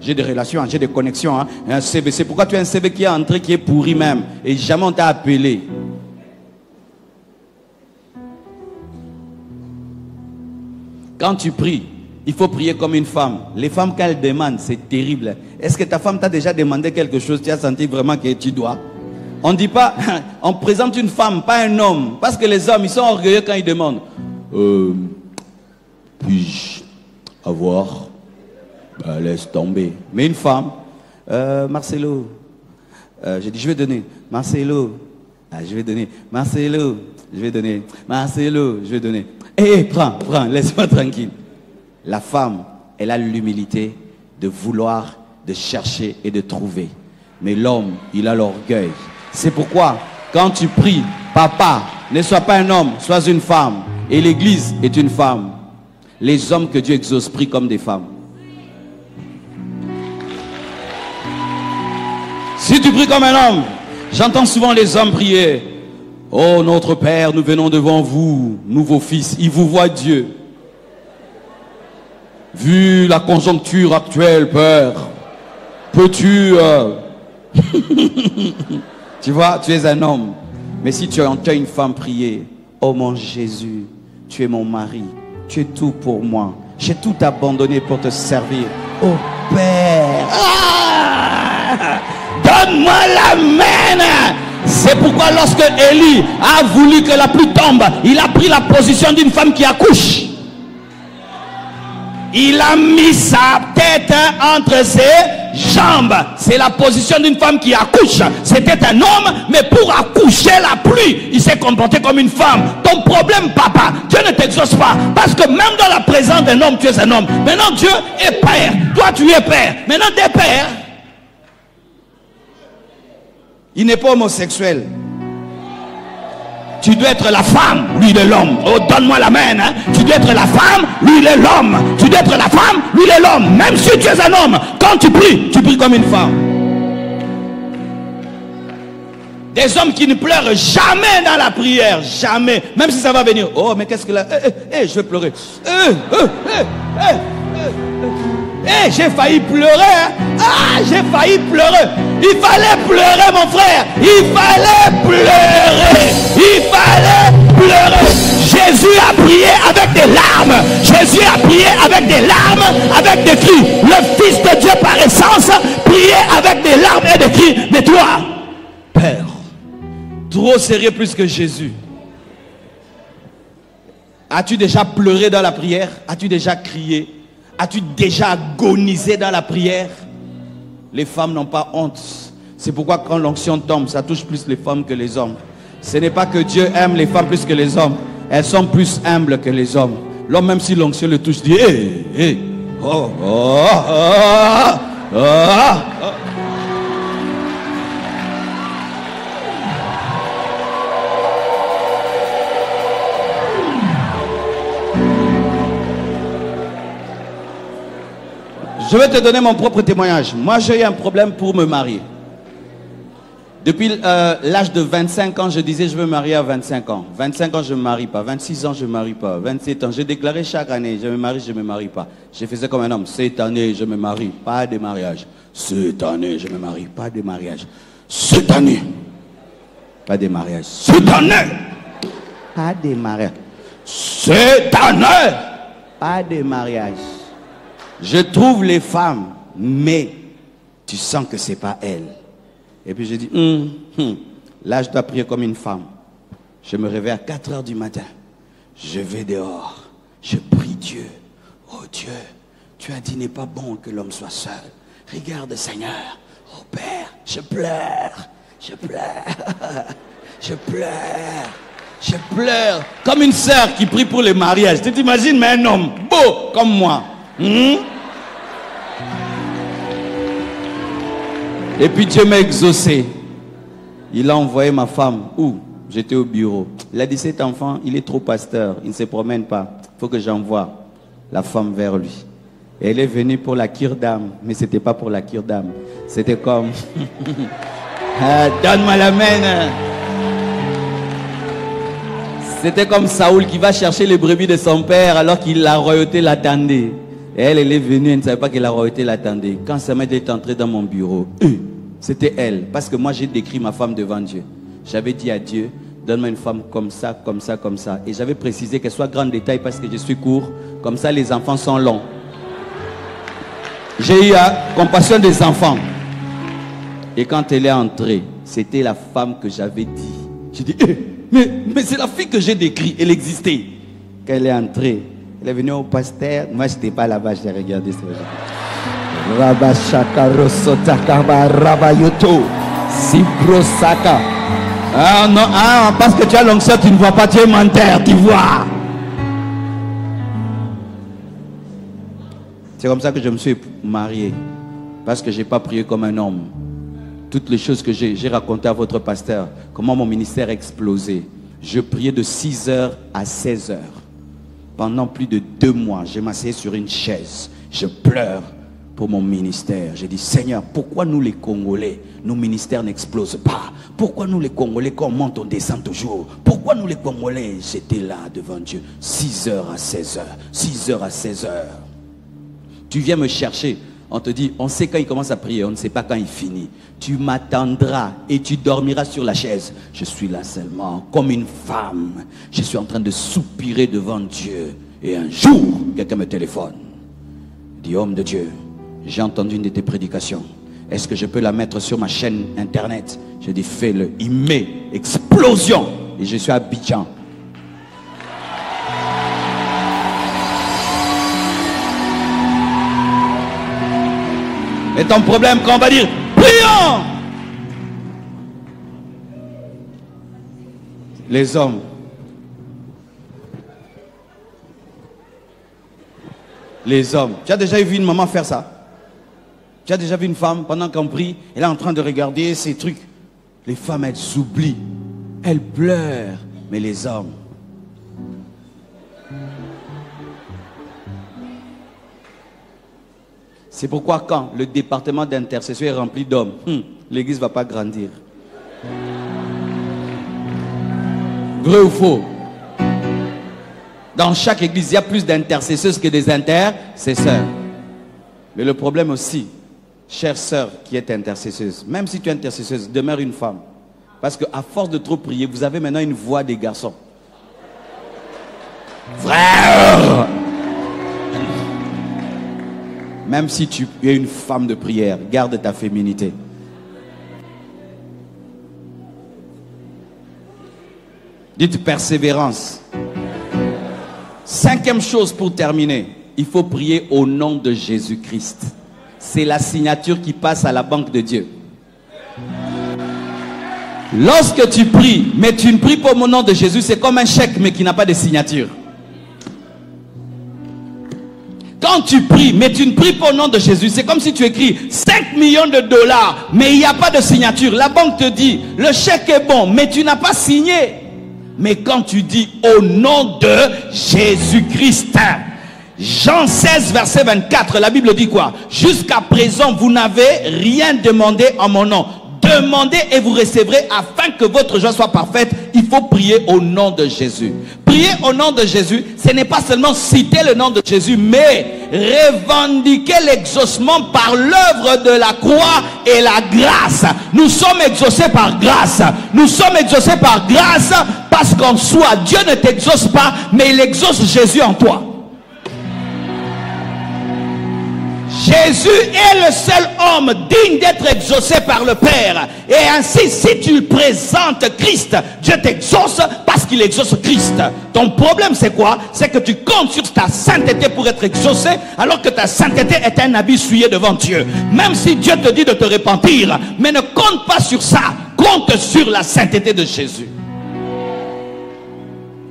J'ai des relations, hein, j'ai des connexions. Hein. Un CV. C'est pourquoi tu as un CV qui est entré, qui est pourri même. Et jamais on t'a appelé. Quand tu pries, il faut prier comme une femme. Les femmes, quand elles demandent, c'est terrible. Est-ce que ta femme t'a déjà demandé quelque chose? Tu as senti vraiment que tu dois? On ne dit pas, on présente une femme, pas un homme. Parce que les hommes, ils sont orgueilleux quand ils demandent. Puis-je avoir? Ben, laisse tomber. Mais une femme, Marcelo, j'ai dit, je vais donner. Marcelo, je vais donner. Marcelo, je vais donner. Marcelo, je vais donner. Prends, laisse-moi tranquille. La femme, elle a l'humilité de vouloir, de chercher et de trouver. Mais l'homme, il a l'orgueil. C'est pourquoi, quand tu pries, papa, ne sois pas un homme, sois une femme. Et l'église est une femme. Les hommes que Dieu exauce prient comme des femmes. Si tu pries comme un homme, j'entends souvent les hommes prier. Oh notre Père, nous venons devant vous, nous vos fils. Ils vous voient Dieu. Vu la conjoncture actuelle, Père, peux-tu... Tu vois, tu es un homme. Mais si tu entends une femme prier, oh mon Jésus, tu es mon mari, tu es tout pour moi. J'ai tout abandonné pour te servir. Oh Père, donne-moi la main. C'est pourquoi lorsque Élie a voulu que la pluie tombe, il a pris la position d'une femme qui accouche. Il a mis sa tête entre ses jambes. C'est la position d'une femme qui accouche. C'était un homme, mais pour accoucher la pluie, il s'est comporté comme une femme. Ton problème, papa, Dieu ne t'exauce pas. Parce que même dans la présence d'un homme, tu es un homme. Maintenant, Dieu est père. Toi, tu es père. Maintenant, t'es père. Il n'est pas homosexuel. Tu dois être la femme, lui de l'homme. Oh, donne-moi la main. Hein? Tu dois être la femme, lui de l'homme. Tu dois être la femme, lui de l'homme. Même si tu es un homme, quand tu pries comme une femme. Des hommes qui ne pleurent jamais dans la prière. Jamais. Même si ça va venir. Oh, mais qu'est-ce que là? Je vais pleurer. J'ai failli pleurer. Hein? Ah, j'ai failli pleurer. Il fallait pleurer, mon frère. Il fallait pleurer. Il fallait pleurer. Jésus a prié avec des larmes. Jésus a prié avec des larmes, avec des cris. Le Fils de Dieu par essence priait avec des larmes et des cris. Mais toi, Père, trop sérieux plus que Jésus. As-tu déjà pleuré dans la prière? As-tu déjà crié? As-tu déjà agonisé dans la prière? Les femmes n'ont pas honte. C'est pourquoi quand l'onction tombe, ça touche plus les femmes que les hommes. Ce n'est pas que Dieu aime les femmes plus que les hommes. Elles sont plus humbles que les hommes. L'homme, même si l'onction le touche, dit oh, oh, oh, oh, oh. Je vais te donner mon propre témoignage. Moi, j'ai eu un problème pour me marier. Depuis l'âge de 25 ans, je disais je veux me marier à 25 ans. 25 ans, je ne me marie pas. 26 ans, je ne me marie pas. 27 ans, j'ai déclaré chaque année, je me marie, je ne me marie pas. Je faisais comme un homme. Cette année, je me marie, pas de mariage. Cette année, je me marie, pas de mariage. Cette année, pas de mariage. Cette année, pas de mariage. Cette année, pas de mariage. Je trouve les femmes, mais tu sens que ce n'est pas elles. Et puis je dis, là je dois prier comme une femme. Je me réveille à 4 heures du matin. Je vais dehors. Je prie Dieu. Oh Dieu, tu as dit n'est pas bon que l'homme soit seul. Regarde Seigneur. Oh Père, je pleure. Je pleure. Je pleure. Je pleure. Comme une sœur qui prie pour le mariage. Tu t'imagines, mais un homme beau comme moi. Et puis Dieu m'a exaucé. Il a envoyé ma femme. Où? J'étais au bureau. Il a dit cet enfant, il est trop pasteur. Il ne se promène pas. Il faut que j'envoie la femme vers lui. Et elle est venue pour la cure d'âme. Mais ce n'était pas pour la cure d'âme. C'était comme donne-moi la main. C'était comme Saoul qui va chercher les brebis de son père alors que la royauté l'attendait. Et elle est venue, elle ne savait pas que la royauté l'attendait. Quand Samuel est entré dans mon bureau, c'était elle. Parce que moi, j'ai décrit ma femme devant Dieu. J'avais dit à Dieu, donne-moi une femme comme ça, comme ça, comme ça. Et j'avais précisé qu'elle soit grande détail parce que je suis court. Comme ça, les enfants sont longs. J'ai eu compassion des enfants. Et quand elle est entrée, c'était la femme que j'avais dit. J'ai dit, mais c'est la fille que j'ai décrite. Elle existait. Quand elle est entrée, elle est venue au pasteur. Moi, je n'étais pas là-bas, j'ai regardé ce jour. Rabashaka Rosotaka Rabayoto Sibrosaka. Ah non, parce que tu as l'onction, tu ne vois pas, tu es menteur, tu vois. C'est comme ça que je me suis marié. Parce que je n'ai pas prié comme un homme. Toutes les choses que j'ai racontées à votre pasteur, comment mon ministère a explosé. Je priais de 6h à 16h. Pendant plus de 2 mois, je m'asseyais sur une chaise. Je pleure pour mon ministère. J'ai dit, Seigneur, pourquoi nous les Congolais, nos ministères n'explosent pas? Pourquoi nous les Congolais, quand on monte, on descend toujours? Pourquoi nous les Congolais, j'étais là devant Dieu, 6h à 16h, 6h à 16h. Tu viens me chercher, on te dit, on sait quand il commence à prier, on ne sait pas quand il finit. Tu m'attendras et tu dormiras sur la chaise. Je suis là seulement, comme une femme. Je suis en train de soupirer devant Dieu. Et un jour, quelqu'un me téléphone. Il dit, homme de Dieu, j'ai entendu une de tes prédications. Est-ce que je peux la mettre sur ma chaîne internet? Je dis fais-le. Il met explosion. Et je suis à Abidjan. Et ton problème, quand on va dire prions, les hommes, tu as déjà vu une maman faire ça? Tu as déjà vu une femme pendant qu'on prie, elle est en train de regarder ces trucs? Les femmes, elles s'oublient, elles pleurent, mais les hommes, c'est pourquoi quand le département d'intercession est rempli d'hommes, l'église ne va pas grandir. Vrai ou faux? Dans chaque église, il y a plus d'intercesseuses que des intercesseurs. Mais le problème aussi, chère sœur qui est intercesseuse, même si tu es intercesseuse, demeure une femme. Parce qu'à force de trop prier, vous avez maintenant une voix des garçons. Frère! Même si tu es une femme de prière, garde ta féminité. Dites persévérance. Cinquième chose pour terminer, il faut prier au nom de Jésus-Christ. C'est la signature qui passe à la banque de Dieu. Lorsque tu pries, mais tu ne pries pas au nom de Jésus, c'est comme un chèque mais qui n'a pas de signature. Quand tu pries, mais tu ne pries pas au nom de Jésus, c'est comme si tu écris 5 millions de dollars, mais il n'y a pas de signature. La banque te dit, le chèque est bon, mais tu n'as pas signé. Mais quand tu dis au nom de Jésus-Christ, Jean 16, verset 24, la Bible dit quoi? Jusqu'à présent, vous n'avez rien demandé en mon nom. Demandez et vous recevrez afin que votre joie soit parfaite. Il faut prier au nom de Jésus. Prier au nom de Jésus, ce n'est pas seulement citer le nom de Jésus, mais revendiquer l'exaucement par l'œuvre de la croix et la grâce. Nous sommes exaucés par grâce. Nous sommes exaucés par grâce parce qu'en soi, Dieu ne t'exauce pas, mais il exauce Jésus en toi. Jésus est le seul homme digne d'être exaucé par le Père. Et ainsi, si tu présentes Christ, Dieu t'exauce parce qu'il exauce Christ. Ton problème, c'est quoi? C'est que tu comptes sur ta sainteté pour être exaucé, alors que ta sainteté est un habit souillé devant Dieu. Même si Dieu te dit de te repentir, mais ne compte pas sur ça. Compte sur la sainteté de Jésus.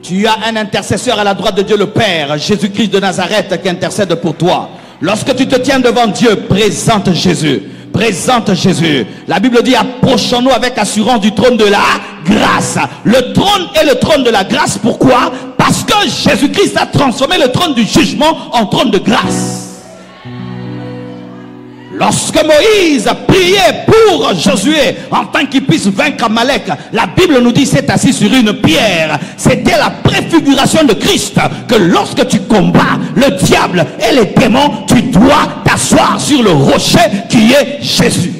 Tu as un intercesseur à la droite de Dieu le Père, Jésus-Christ de Nazareth, qui intercède pour toi. Lorsque tu te tiens devant Dieu, présente Jésus. Présente Jésus. La Bible dit, approchons-nous avec assurance du trône de la grâce. Le trône est le trône de la grâce. Pourquoi? Parce que Jésus-Christ a transformé le trône du jugement en trône de grâce. Lorsque Moïse priait pour Josué, afin qu'il puisse vaincre Amalek, la Bible nous dit c'est assis sur une pierre. C'était la préfiguration de Christ, que lorsque tu combats le diable et les démons, tu dois t'asseoir sur le rocher qui est Jésus.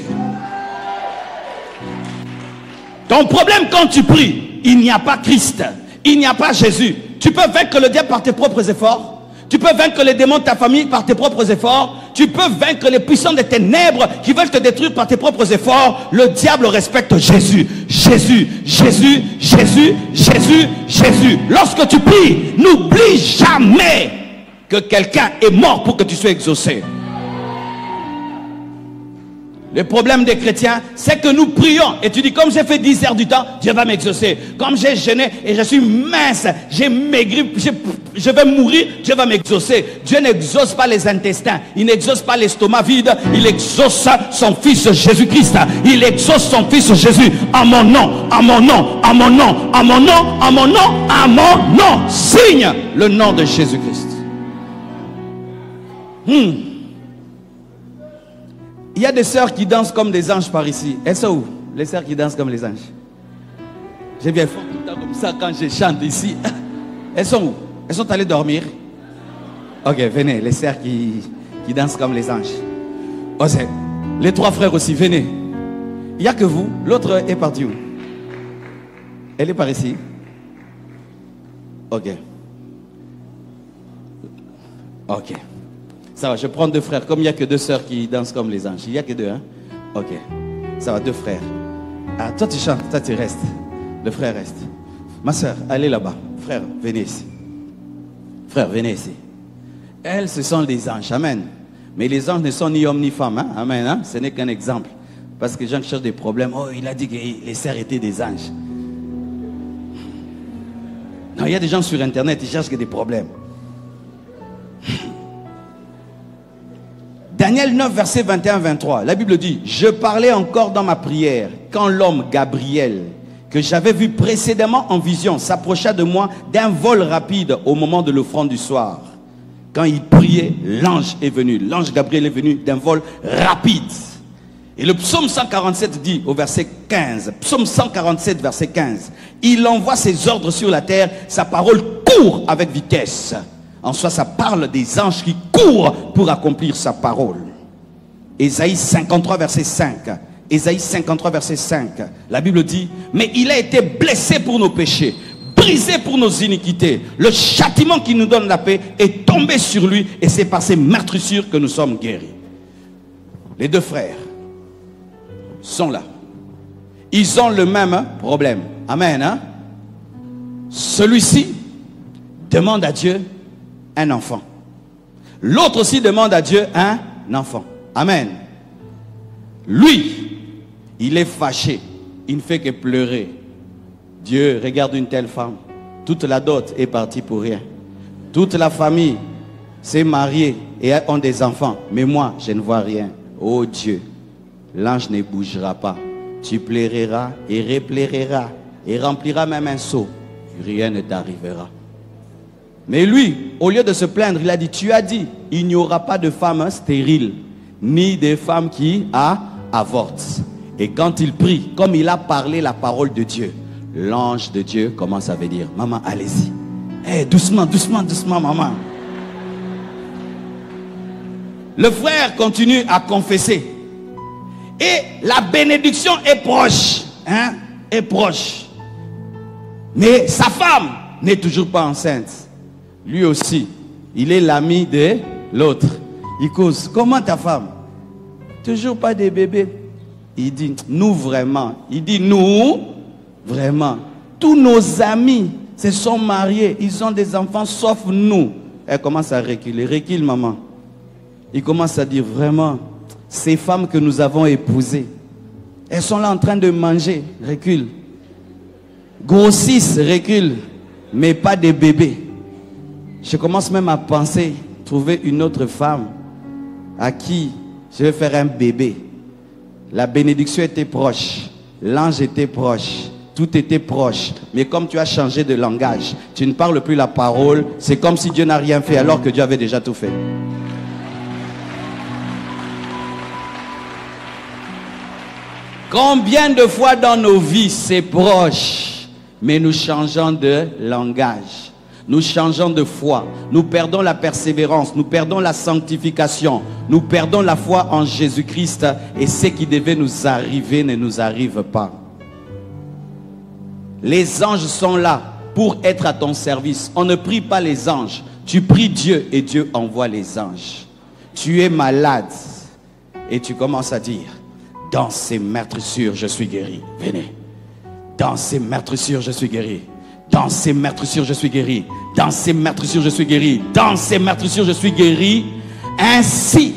Ton problème quand tu pries, il n'y a pas Christ, il n'y a pas Jésus. Tu peux vaincre le diable par tes propres efforts. Tu peux vaincre les démons de ta famille par tes propres efforts. Tu peux vaincre les puissants des ténèbres qui veulent te détruire par tes propres efforts. Le diable respecte Jésus. Jésus, Jésus, Jésus, Jésus, Jésus. Lorsque tu pries, n'oublie jamais que quelqu'un est mort pour que tu sois exaucé. Le problème des chrétiens, c'est que nous prions et tu dis, comme j'ai fait 10 heures du temps, Dieu va m'exaucer. Comme j'ai jeûné et je suis mince, j'ai maigri, je vais mourir, Dieu va m'exaucer. Dieu n'exauce pas les intestins, il n'exauce pas l'estomac vide, il exauce son fils Jésus-Christ. Il exauce son fils Jésus à mon nom, à mon nom, à mon nom, à mon nom, à mon nom, à mon nom. Signe le nom de Jésus-Christ. Il y a des sœurs qui dansent comme des anges par ici. Elles sont où? Les sœurs qui dansent comme les anges. Je viens faire tout le temps comme ça quand je chante ici. Elles sont où? Elles sont allées dormir? Ok, venez, les sœurs qui dansent comme les anges. Oh, les trois frères aussi, venez. Il n'y a que vous. L'autre est parti où? Elle est par ici. Ok. Ok. Ça va, je prends deux frères. Comme il n'y a que deux sœurs qui dansent comme les anges. Il n'y a que deux, hein? Ok. Ça va, 2 frères. Ah, toi tu chantes, toi tu restes. Le frère reste. Ma soeur, allez là-bas. Frère, venez ici. Frère, venez ici. Elles, ce sont des anges. Amen. Mais les anges ne sont ni hommes ni femmes. Hein? Amen. Hein? Ce n'est qu'un exemple. Parce que les gens cherchent des problèmes. Oh, il a dit que les sœurs étaient des anges. Non, il y a des gens sur Internet, ils cherchent que des problèmes. Daniel 9, verset 21-23. La Bible dit, je parlais encore dans ma prière quand l'homme Gabriel, que j'avais vu précédemment en vision, s'approcha de moi d'un vol rapide au moment de l'offrande du soir. Quand il priait, l'ange est venu. L'ange Gabriel est venu d'un vol rapide. Et le psaume 147 dit au verset 15, psaume 147 verset 15, il envoie ses ordres sur la terre, sa parole court avec vitesse. En soi, ça parle des anges qui courent pour accomplir sa parole. Ésaïe 53 verset 5, Ésaïe 53 verset 5, la Bible dit, mais il a été blessé pour nos péchés, brisé pour nos iniquités. Le châtiment qui nous donne la paix est tombé sur lui et c'est par ses meurtrissures que nous sommes guéris. Les 2 frères sont là. Ils ont le même problème. Amen. Hein? Celui-ci demande à Dieu un enfant. L'autre aussi demande à Dieu un enfant. Amen. Lui, il est fâché. Il ne fait que pleurer. Dieu, regarde une telle femme. Toute la dot est partie pour rien. Toute la famille s'est mariée et ont des enfants. Mais moi, je ne vois rien. Oh Dieu. L'ange ne bougera pas. Tu plairas et replairas et rempliras même un seau. Rien ne t'arrivera. Mais lui, au lieu de se plaindre, il a dit, tu as dit, il n'y aura pas de femmes stériles, ni de femmes qui avortent. Et quand il prie, comme il a parlé la parole de Dieu, l'ange de Dieu commence à venir. Maman, allez-y. Hey, doucement, doucement, doucement, maman. Le frère continue à confesser. Et la bénédiction est proche. Hein, est proche. Mais sa femme n'est toujours pas enceinte. Lui aussi, il est l'ami de l'autre. Il cause, comment ta femme? Toujours pas de bébé. Il dit, nous vraiment. Il dit, nous, vraiment. Tous nos amis se sont mariés. Ils ont des enfants, sauf nous. Elle commence à reculer. Recule, maman. Il commence à dire, vraiment, ces femmes que nous avons épousées, elles sont là en train de manger. Recule. Grossissent, recule. Mais pas de bébés. Je commence même à penser trouver une autre femme à qui je vais faire un bébé. La bénédiction était proche, l'ange était proche, tout était proche. Mais comme tu as changé de langage, tu ne parles plus la parole, c'est comme si Dieu n'a rien fait alors que Dieu avait déjà tout fait. Combien de fois dans nos vies c'est proche, mais nous changeons de langage. Nous changeons de foi, nous perdons la persévérance, nous perdons la sanctification, nous perdons la foi en Jésus-Christ et ce qui devait nous arriver ne nous arrive pas. Les anges sont là pour être à ton service. On ne prie pas les anges, tu pries Dieu et Dieu envoie les anges. Tu es malade et tu commences à dire, dans ces meurtrissures je suis guéri. Venez, dans ces meurtrissures je suis guéri. Dans ces meurtrissures, je suis guéri. Dans ces meurtrissures, je suis guéri. Dans ces meurtrissures, je suis guéri. Ainsi,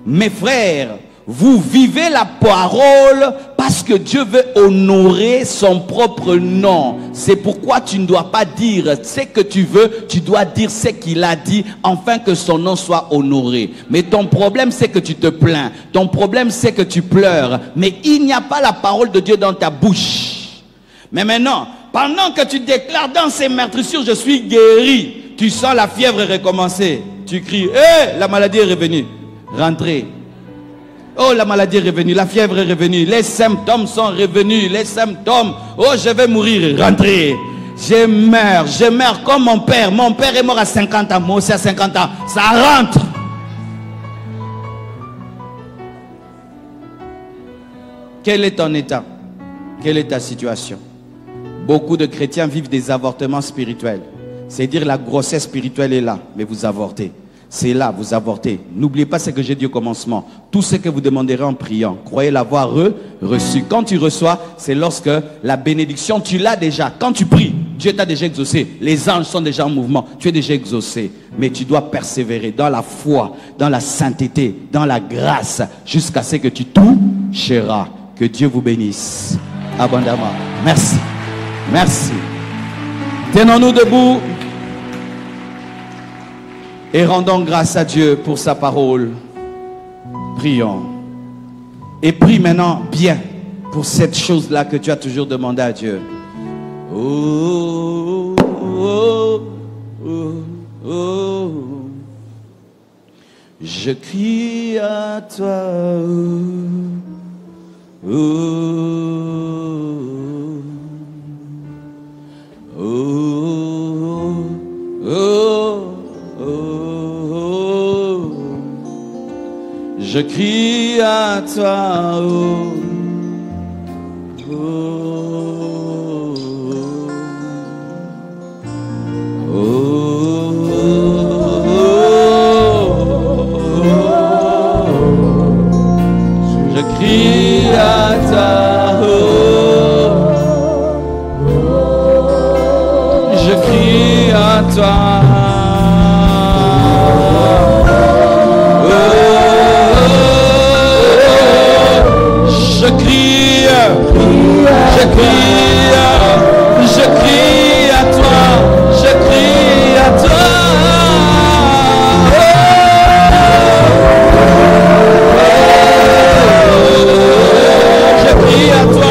mes frères, vous vivez la parole parce que Dieu veut honorer son propre nom. C'est pourquoi tu ne dois pas dire ce que tu veux, tu dois dire ce qu'il a dit, afin que son nom soit honoré. Mais ton problème, c'est que tu te plains. Ton problème, c'est que tu pleures. Mais il n'y a pas la parole de Dieu dans ta bouche. Mais maintenant, pendant que tu déclares dans ces meurtrissures, je suis guéri, tu sens la fièvre recommencer. Tu cries, hé, la maladie est revenue. Rentrez. Oh, la maladie est revenue, la fièvre est revenue, les symptômes sont revenus, les symptômes. Oh, je vais mourir. Rentrez. Je meurs comme mon père. Mon père est mort à 50 ans, moi aussi à 50 ans. Ça rentre. Quel est ton état? Quelle est ta situation? Beaucoup de chrétiens vivent des avortements spirituels. C'est dire la grossesse spirituelle est là, mais vous avortez. c'est là, vous avortez. N'oubliez pas ce que j'ai dit au commencement. Tout ce que vous demanderez en priant, croyez l'avoir reçu. Quand tu reçois, c'est lorsque la bénédiction, tu l'as déjà. Quand tu pries, Dieu t'a déjà exaucé. Les anges sont déjà en mouvement. Tu es déjà exaucé. Mais tu dois persévérer dans la foi, dans la sainteté, dans la grâce, jusqu'à ce que tu toucheras. Que Dieu vous bénisse abondamment. Merci. Merci. Tenons-nous debout et rendons grâce à Dieu pour sa parole. Prions. Et prie maintenant bien pour cette chose-là que tu as toujours demandé à Dieu. Oh, oh, oh, oh. Je crie à toi. Oh, oh, oh, oh. Je crie à toi, oh, oh, oh, oh, je crie à toi, oh, je crie à toi. Je crie à toi, je crie à toi. Je crie à toi. Je crie à toi.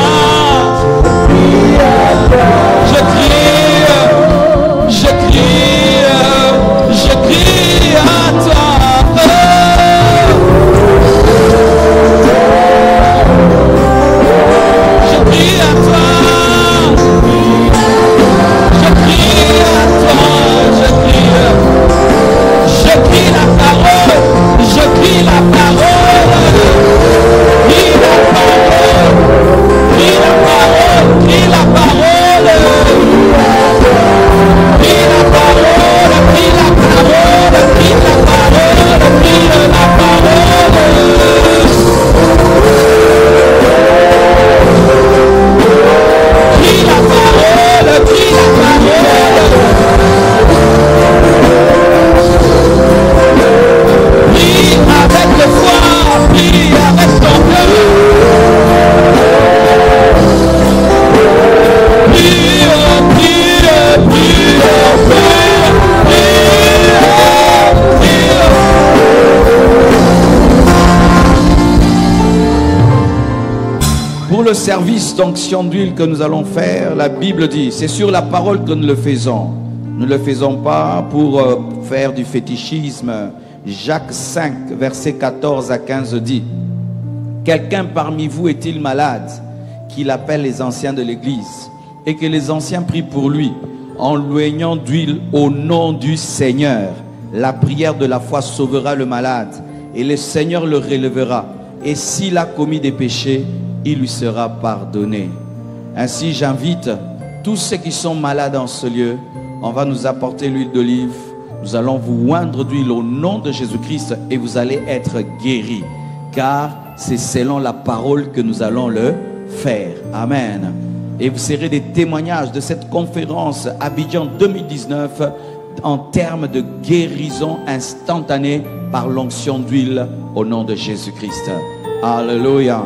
Le service d'onction d'huile que nous allons faire, la Bible dit, c'est sur la parole que nous le faisons. Nous ne le faisons pas pour faire du fétichisme. Jacques 5, versets 14 à 15 dit, quelqu'un parmi vous est-il malade, qu'il appelle les anciens de l'église, et que les anciens prient pour lui, en l'oignant d'huile au nom du Seigneur. La prière de la foi sauvera le malade, et le Seigneur le relèvera. Et s'il a commis des péchés, il lui sera pardonné. Ainsi, j'invite tous ceux qui sont malades en ce lieu. On va nous apporter l'huile d'olive. Nous allons vous oindre d'huile au nom de Jésus-Christ et vous allez être guéris. Car c'est selon la parole que nous allons le faire. Amen. Et vous serez des témoignages de cette conférence Abidjan 2019 en termes de guérison instantanée par l'onction d'huile au nom de Jésus-Christ. Alléluia.